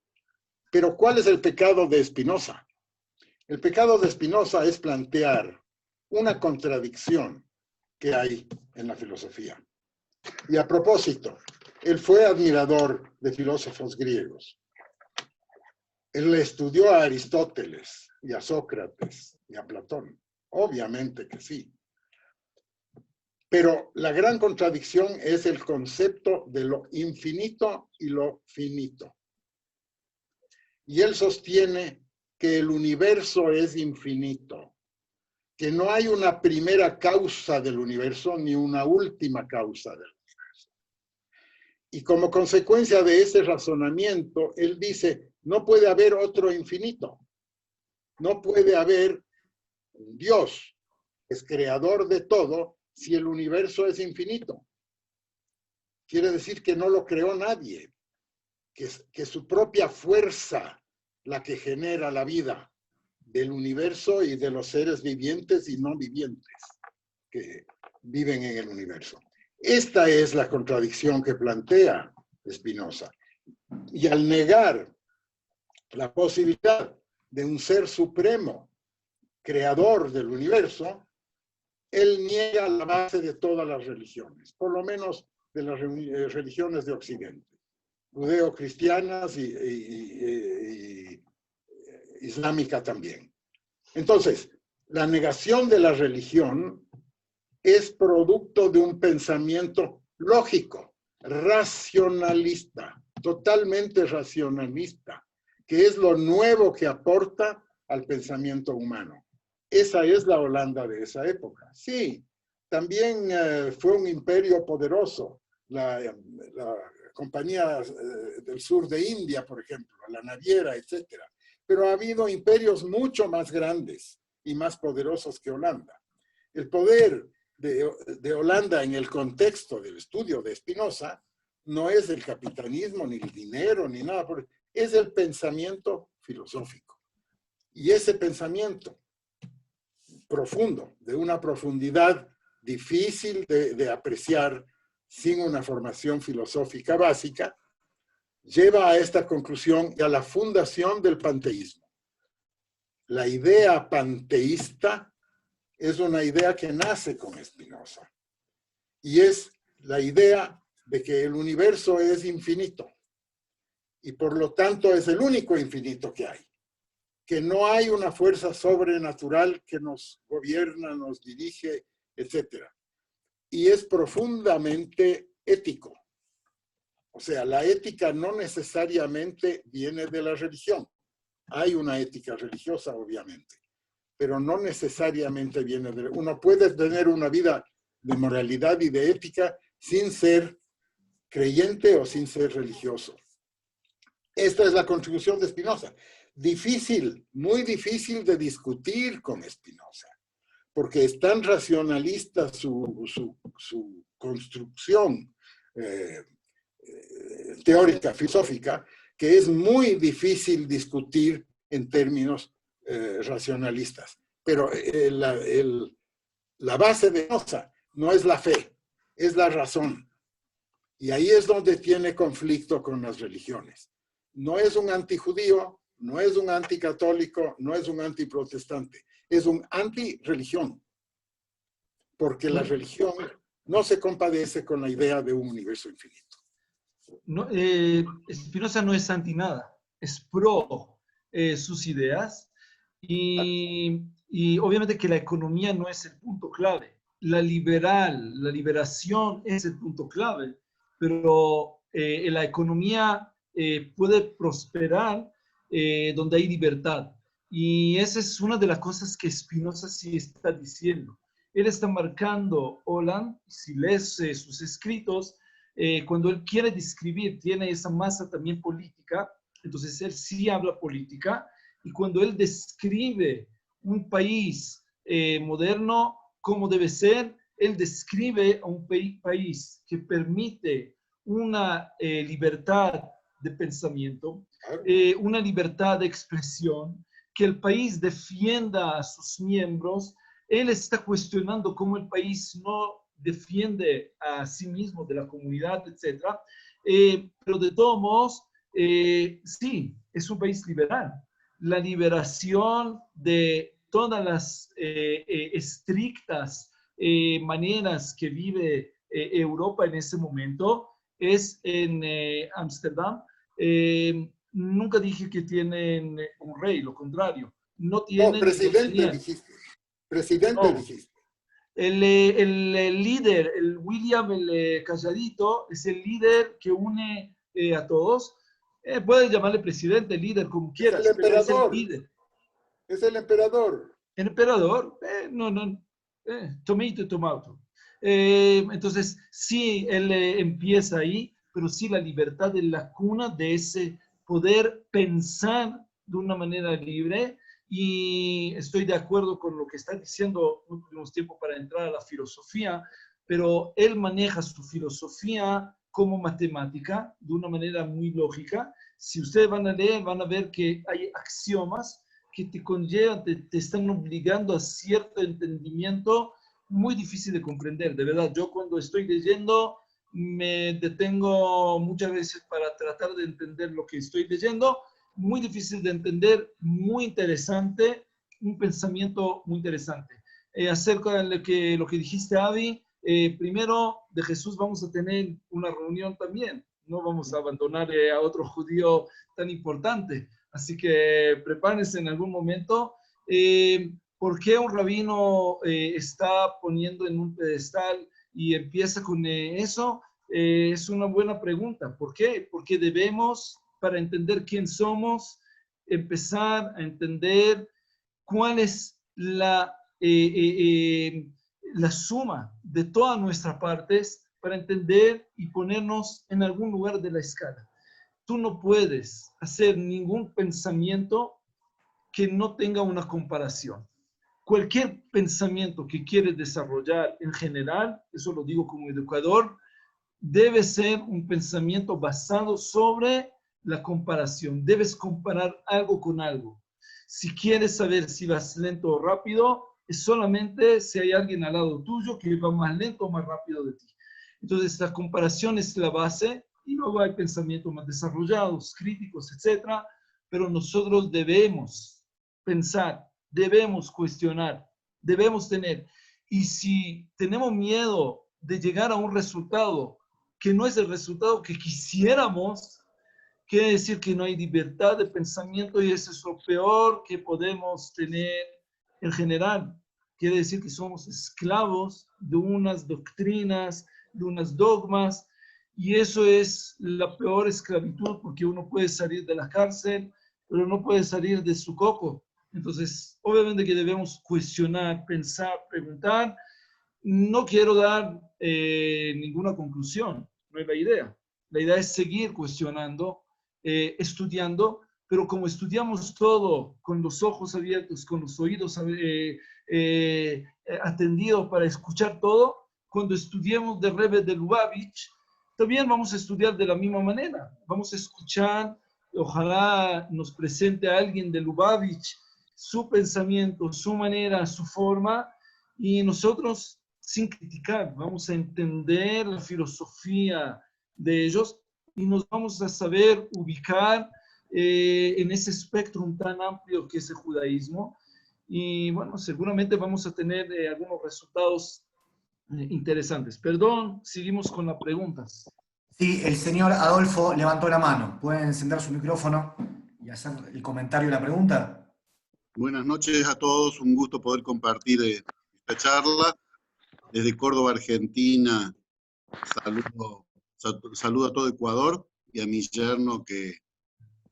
Pero ¿cuál es el pecado de Spinoza? El pecado de Spinoza es plantear una contradicción que hay en la filosofía. Y a propósito, él fue admirador de filósofos griegos. Él estudió a Aristóteles y a Sócrates y a Platón. Obviamente que sí. Pero la gran contradicción es el concepto de lo infinito y lo finito. Y él sostiene que el universo es infinito, que no hay una primera causa del universo ni una última causa del universo. Y como consecuencia de ese razonamiento, él dice, no puede haber otro infinito. No puede haber un Dios, que es creador de todo, si el universo es infinito. Quiere decir que no lo creó nadie, que su propia fuerza la que genera la vida del universo y de los seres vivientes y no vivientes que viven en el universo. Esta es la contradicción que plantea Spinoza. Y al negar la posibilidad de un ser supremo, creador del universo, él niega la base de todas las religiones, por lo menos de las religiones de Occidente, judeo-cristianas y islámica también. Entonces, la negación de la religión es producto de un pensamiento lógico, racionalista, totalmente racionalista, que es lo nuevo que aporta al pensamiento humano. Esa es la Holanda de esa época. Sí, también fue un imperio poderoso. La compañía del sur de India, por ejemplo, la naviera, etcétera. Pero ha habido imperios mucho más grandes y más poderosos que Holanda. El poder de Holanda en el contexto del estudio de Spinoza no es el capitalismo, ni el dinero, ni nada, es el pensamiento filosófico. Y ese pensamiento profundo, de una profundidad difícil de apreciar sin una formación filosófica básica, lleva a esta conclusión y a la fundación del panteísmo. La idea panteísta es una idea que nace con Spinoza y es la idea de que el universo es infinito y por lo tanto es el único infinito que hay, que no hay una fuerza sobrenatural que nos gobierna, nos dirige, etc. Y es profundamente ético. O sea, la ética no necesariamente viene de la religión. Hay una ética religiosa, obviamente, pero no necesariamente viene de... Uno puede tener una vida de moralidad y de ética sin ser creyente o sin ser religioso. Esta es la contribución de Spinoza. Difícil, muy difícil de discutir con Spinoza, porque es tan racionalista su construcción teórica, filosófica, que es muy difícil discutir en términos racionalistas. Pero la base de Spinoza no es la fe, es la razón. Y ahí es donde tiene conflicto con las religiones. no es un antijudío, no es un anticatólico, no es un antiprotestante, es un antirreligión. Porque la religión no se compadece con la idea de un universo infinito. No, Spinoza no es anti nada, es pro sus ideas y obviamente que la economía no es el punto clave. La liberación es el punto clave, pero la economía puede prosperar donde hay libertad. Y esa es una de las cosas que Spinoza sí está diciendo. Él está marcando Holland, si lees sus escritos, cuando él quiere describir, tiene esa masa también política, entonces él sí habla política, y cuando él describe un país moderno, cómo debe ser, él describe a un país que permite una libertad de pensamiento, una libertad de expresión, que el país defienda a sus miembros. Él está cuestionando cómo el país no defiende a sí mismo, de la comunidad, etc. Pero de todos modos, sí, es un país liberal. La liberación de todas las estrictas maneras que vive Europa en ese momento es en Ámsterdam. Nunca dije que tienen un rey, lo contrario. No tienen, No, presidente no dijiste. Presidente no. dijiste. El líder, el William, el calladito, es el líder que une a todos. Puedes llamarle presidente, líder, como Es quieras, el pero es el emperador. líder. Es el emperador. El emperador, tomato. Entonces, sí, él empieza ahí, pero sí la libertad de la cuna de ese poder pensar de una manera libre. Y estoy de acuerdo con lo que está diciendo, no tenemos tiempo para entrar a la filosofía, pero él maneja su filosofía como matemática de una manera muy lógica. Si ustedes van a leer, van a ver que hay axiomas que te conllevan, te están obligando a cierto entendimiento muy difícil de comprender. De verdad, yo cuando estoy leyendo me detengo muchas veces para tratar de entender lo que estoy leyendo. Muy difícil de entender, muy interesante, un pensamiento muy interesante. Acerca de lo que dijiste, Avi, primero de Jesús vamos a tener una reunión también. No vamos a abandonar a otro judío tan importante. Así que prepárense en algún momento. ¿Por qué un rabino está poniendo en un pedestal y empieza con eso? Es una buena pregunta. ¿Por qué? Porque debemos, para entender quién somos, empezar a entender cuál es la suma de todas nuestras partes para entender y ponernos en algún lugar de la escala. Tú no puedes hacer ningún pensamiento que no tenga una comparación. Cualquier pensamiento que quieres desarrollar en general, eso lo digo como educador, debe ser un pensamiento basado sobre la comparación. Debes comparar algo con algo. Si quieres saber si vas lento o rápido, es solamente si hay alguien al lado tuyo que va más lento o más rápido de ti. Entonces, la comparación es la base y luego hay pensamientos más desarrollados, críticos, etc. Pero nosotros debemos pensar, debemos cuestionar, debemos tener. Y si tenemos miedo de llegar a un resultado que no es el resultado que quisiéramos, quiere decir que no hay libertad de pensamiento y eso es lo peor que podemos tener en general. Quiere decir que somos esclavos de unas doctrinas, de unos dogmas, y eso es la peor esclavitud porque uno puede salir de la cárcel, pero no puede salir de su coco. Entonces, obviamente que debemos cuestionar, pensar, preguntar. No quiero dar ninguna conclusión, no es la idea. La idea es seguir cuestionando, estudiando, pero como estudiamos todo con los ojos abiertos, con los oídos atendidos para escuchar todo, cuando estudiemos de Rebbe de Lubavitch, también vamos a estudiar de la misma manera. Vamos a escuchar, ojalá nos presente a alguien de Lubavitch, su pensamiento, su manera, su forma, y nosotros, sin criticar, vamos a entender la filosofía de ellos y nos vamos a saber ubicar en ese espectro tan amplio que es el judaísmo. Y bueno, seguramente vamos a tener algunos resultados interesantes. Perdón, seguimos con las preguntas. Sí, el señor Adolfo levantó la mano. ¿Pueden encender su micrófono y hacer el comentario y la pregunta? Buenas noches a todos, un gusto poder compartir esta charla. Desde Córdoba, Argentina, saludo a todo Ecuador y a mi yerno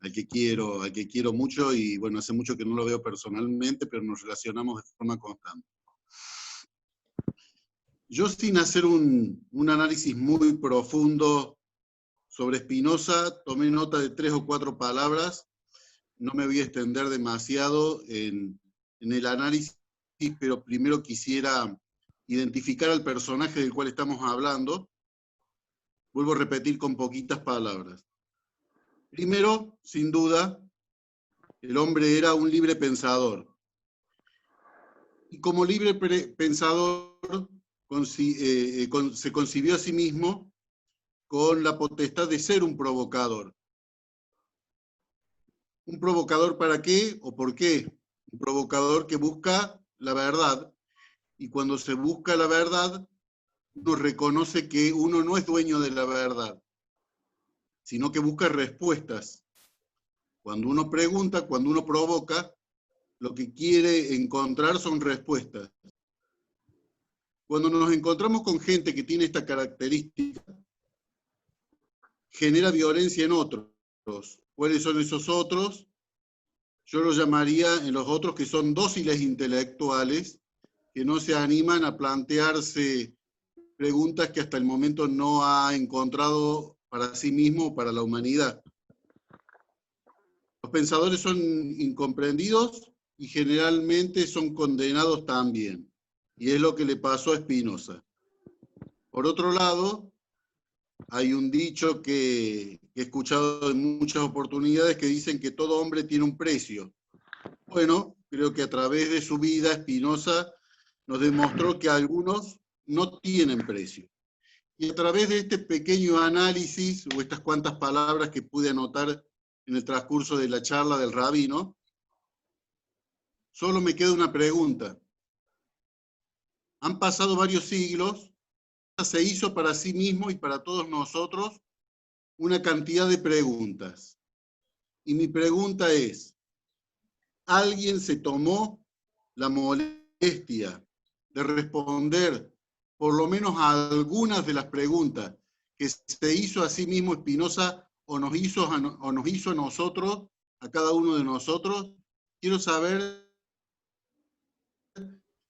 al que quiero mucho, y bueno, hace mucho que no lo veo personalmente, pero nos relacionamos de forma constante. Yo, sin hacer un análisis muy profundo sobre Spinoza, tomé nota de 3 o 4 palabras. No me voy a extender demasiado en el análisis, pero primero quisiera identificar al personaje del cual estamos hablando. Vuelvo a repetir con poquitas palabras. Primero, sin duda, el hombre era un libre pensador. Y como libre pensador, se concibió a sí mismo con la potestad de ser un provocador. ¿Un provocador para qué o por qué? Un provocador que busca la verdad, y cuando se busca la verdad, uno reconoce que uno no es dueño de la verdad, sino que busca respuestas. Cuando uno pregunta, cuando uno provoca, lo que quiere encontrar son respuestas. Cuando nos encontramos con gente que tiene esta característica, genera violencia en otros. ¿Cuáles son esos otros? Yo los llamaría en los otros que son dóciles intelectuales, que no se animan a plantearse preguntas que hasta el momento no ha encontrado para sí mismo o para la humanidad. Los pensadores son incomprendidos y generalmente son condenados también. Y es lo que le pasó a Spinoza. Por otro lado, hay un dicho que he escuchado en muchas oportunidades que dicen que todo hombre tiene un precio. Bueno, creo que a través de su vida Spinoza nos demostró que algunos no tienen precio. Y a través de este pequeño análisis, o estas cuantas palabras que pude anotar en el transcurso de la charla del rabino, solo me queda una pregunta. Han pasado varios siglos, se hizo para sí mismo y para todos nosotros una cantidad de preguntas. Y mi pregunta es, ¿alguien se tomó la molestia de responder por lo menos a algunas de las preguntas que se hizo a sí mismo Spinoza o nos hizo a nosotros, a cada uno de nosotros? Quiero saber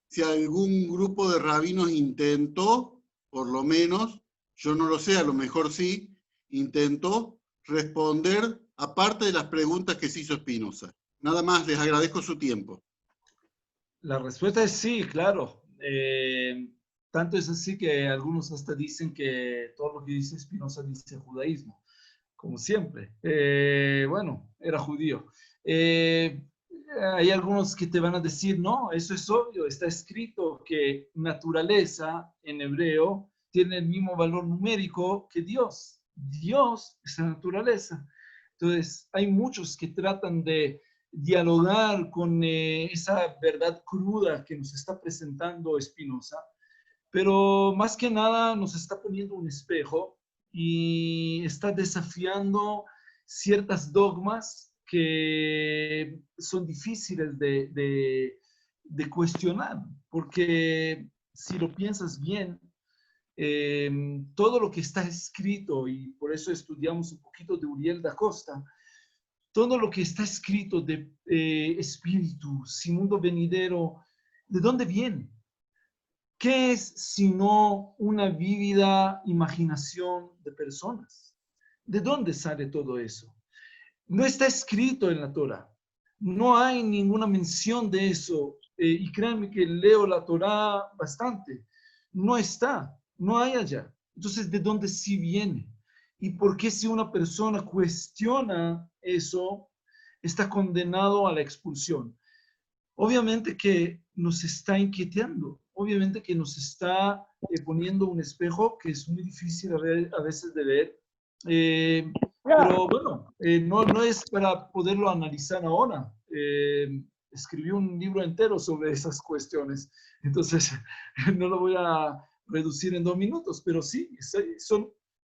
si algún grupo de rabinos intentó, por lo menos, yo no lo sé, a lo mejor sí, intentó responder aparte de las preguntas que se hizo Spinoza. Nada más, les agradezco su tiempo. La respuesta es sí, claro. Tanto es así que algunos hasta dicen que todo lo que dice Spinoza dice judaísmo, como siempre. Bueno, era judío. Hay algunos que te van a decir, no, eso es obvio, está escrito que naturaleza en hebreo tiene el mismo valor numérico que Dios. Dios es la naturaleza. Entonces, hay muchos que tratan de dialogar con esa verdad cruda que nos está presentando Spinoza, pero más que nada nos está poniendo un espejo y está desafiando ciertas dogmas que son difíciles de cuestionar, porque si lo piensas bien, todo lo que está escrito, y por eso estudiamos un poquito de Uriel da Costa, todo lo que está escrito de espíritus y mundo venidero, ¿de dónde viene? ¿Qué es sino una vívida imaginación de personas? ¿De dónde sale todo eso? No está escrito en la Torah. No hay ninguna mención de eso. Y créanme que leo la Torah bastante. No está, no hay allá. Entonces, ¿de dónde sí viene? ¿Y por qué si una persona cuestiona eso, está condenado a la expulsión? Obviamente que nos está inquietando, obviamente que nos está poniendo un espejo que es muy difícil a veces de ver, Pero bueno, no es para poderlo analizar ahora. Escribí un libro entero sobre esas cuestiones, entonces no lo voy a reducir en 2 minutos, pero sí,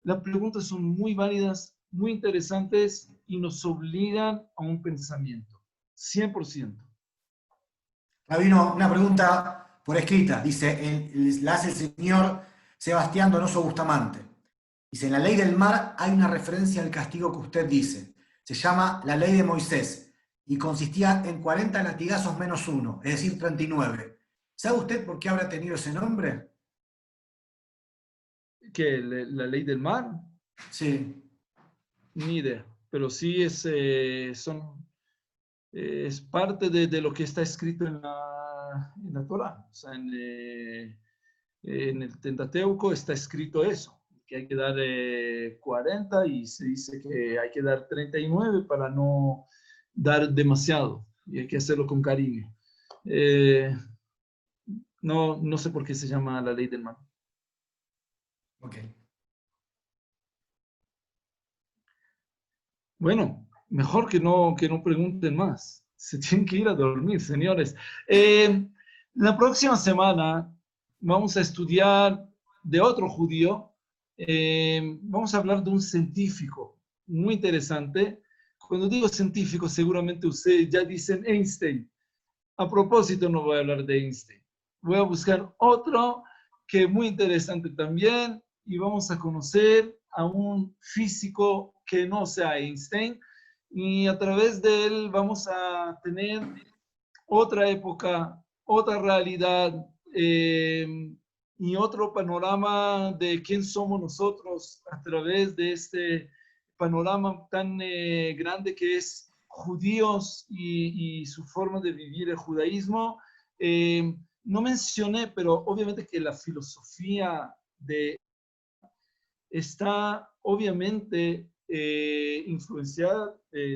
las preguntas son muy válidas, muy interesantes y nos obligan a un pensamiento, 100%. Rabino, una pregunta por escrita. Dice, la hace el señor Sebastián Donoso Bustamante. Dice, en la ley del mar hay una referencia al castigo que usted dice. Se llama la ley de Moisés y consistía en 40 latigazos menos 1, es decir, 39. ¿Sabe usted por qué habrá tenido ese nombre? ¿Qué? ¿La ley del mar? Sí. Ni idea, pero sí es parte de lo que está escrito en la Torá. O sea, en el Pentateuco está escrito eso, que hay que dar 40 y se dice que hay que dar 39 para no dar demasiado y hay que hacerlo con cariño. No sé por qué se llama la ley del mar. Ok. Bueno, mejor que no pregunten más. Se tienen que ir a dormir, señores. La próxima semana vamos a estudiar de otro judío. Vamos a hablar de un científico muy interesante. Cuando digo científico, seguramente ustedes ya dicen Einstein. A propósito, no voy a hablar de Einstein. Voy a buscar otro que es muy interesante también y vamos a conocer a un físico que no sea Einstein y a través de él vamos a tener otra época, otra realidad y otro panorama de quién somos nosotros a través de este panorama tan grande que es judíos y su forma de vivir el judaísmo. No mencioné, pero obviamente que la filosofía está obviamente influenciada,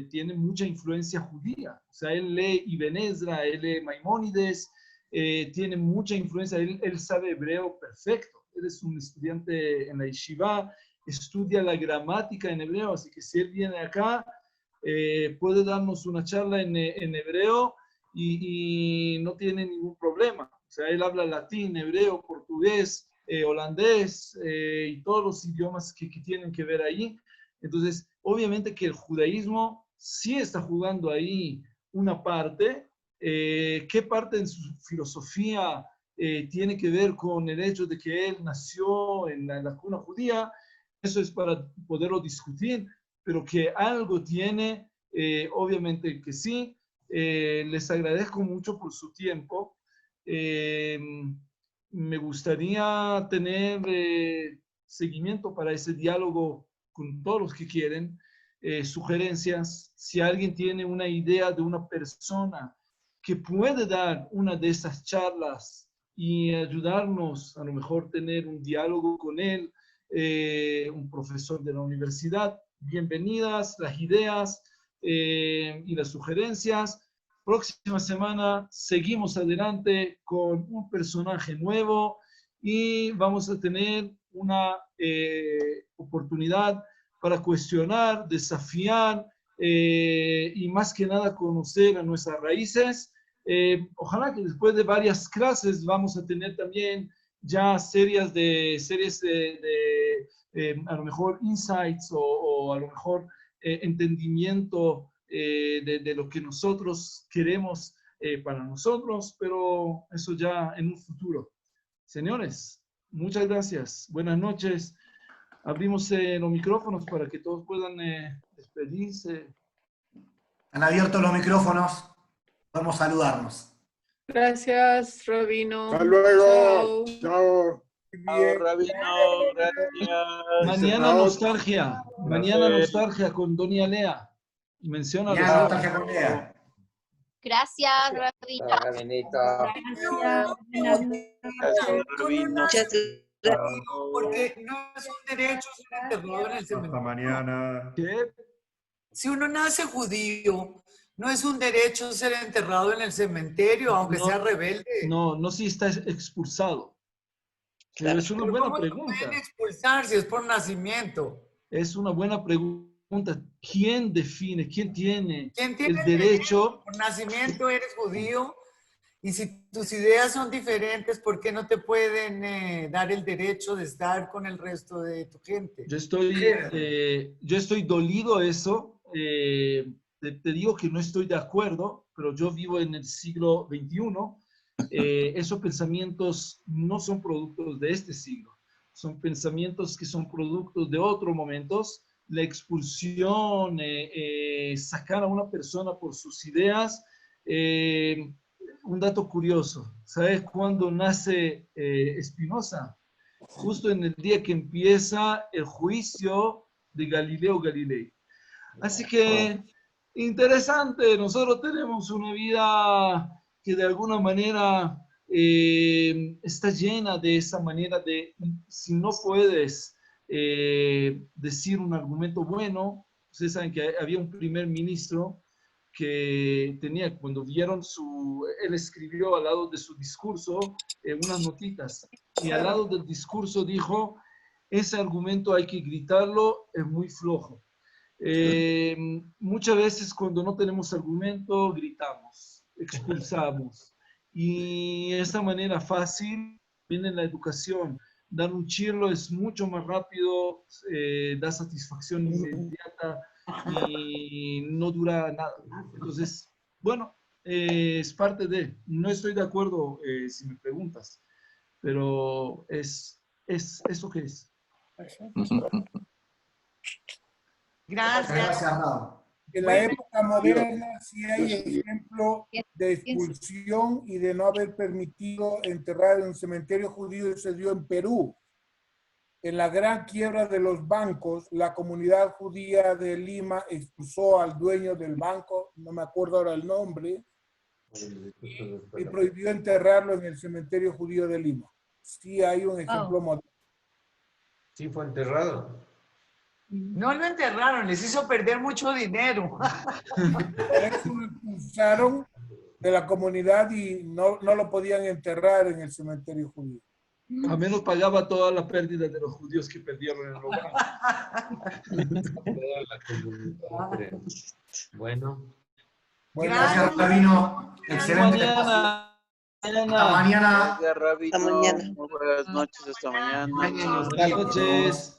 tiene mucha influencia judía. O sea, él lee Ibn Ezra, él lee Maimónides, tiene mucha influencia, él sabe hebreo perfecto. Él es un estudiante en la yeshiva, estudia la gramática en hebreo, así que si él viene acá, puede darnos una charla en hebreo y no tiene ningún problema. O sea, él habla latín, hebreo, portugués, holandés y todos los idiomas que tienen que ver ahí. Entonces, obviamente que el judaísmo sí está jugando ahí una parte. ¿Qué parte en su filosofía tiene que ver con el hecho de que él nació en la cuna judía? Eso es para poderlo discutir, pero que algo tiene, obviamente que sí. Les agradezco mucho por su tiempo. Me gustaría tener seguimiento para ese diálogo con todos los que quieren, sugerencias. Si alguien tiene una idea de una persona que puede dar una de esas charlas y ayudarnos a lo mejor tener un diálogo con él, un profesor de la universidad, bienvenidas las ideas y las sugerencias. Próxima semana seguimos adelante con un personaje nuevo y vamos a tener una oportunidad para cuestionar, desafiar y más que nada conocer a nuestras raíces. Ojalá que después de varias clases vamos a tener también ya series de a lo mejor insights o a lo mejor entendimiento de lo que nosotros queremos para nosotros, pero eso ya en un futuro. Señores, muchas gracias. Buenas noches. Abrimos los micrófonos para que todos puedan despedirse. Han abierto los micrófonos. Podemos saludarnos. Gracias, Rabino. Hasta luego. Chao. Chao. Chao, Rabino, gracias. Mañana nostalgia. Mañana nostalgia con Doña Lea. Menciona Mañana nostalgia con Lea. Gracias, Rabino. Gracias, Rabino. Porque no es un derecho ser enterrado en el cementerio. Hasta mañana. ¿Qué? Si uno nace judío, no es un derecho ser enterrado en el cementerio, aunque sea rebelde. No, si está expulsado. Pero es una buena ¿Cómo te pregunta. pueden expulsar si es por nacimiento? Es una buena pregunta. ¿Quién define, quién tiene ¿Quién tiene el derecho? Por nacimiento eres judío y si tus ideas son diferentes, ¿por qué no te pueden dar el derecho de estar con el resto de tu gente? Yo estoy dolido a eso. Te digo que no estoy de acuerdo, pero yo vivo en el siglo XXI. Esos pensamientos no son productos de este siglo. Son pensamientos que son productos de otros momentos. La expulsión, sacar a una persona por sus ideas. Un dato curioso, ¿sabes cuándo nace Spinoza? Justo en el día que empieza el juicio de Galileo Galilei. Así que, interesante, nosotros tenemos una vida que de alguna manera está llena de esa manera de, si no puedes decir un argumento bueno, ustedes saben que había un primer ministro que tenía, cuando vieron él escribió al lado de su discurso unas notitas, y al lado del discurso dijo, ese argumento hay que gritarlo, es muy flojo. Muchas veces cuando no tenemos argumento, gritamos, expulsamos, y de esta manera fácil viene la educación. Dar un chirlo es mucho más rápido, da satisfacción inmediata, y no dura nada. Entonces, bueno, es parte de, no estoy de acuerdo si me preguntas, pero es eso que es. Gracias. En la época moderna sí hay ejemplo de expulsión y de no haber permitido enterrar en un cementerio judío, se dio en Perú. En la gran quiebra de los bancos, la comunidad judía de Lima expulsó al dueño del banco, no me acuerdo ahora el nombre, y prohibió enterrarlo en el cementerio judío de Lima. Sí hay un ejemplo moderno. Sí fue enterrado. No lo enterraron, les hizo perder mucho dinero. Por eso lo expulsaron de la comunidad y no lo podían enterrar en el cementerio judío. A menos pagaba toda la pérdida de los judíos que perdieron en el hogar. Bueno. Gracias, Rabino. Excelente. Mañana. Hasta mañana. Gracias, Rabino. Hasta mañana. Muy buenas noches, hasta mañana. Buenas noches.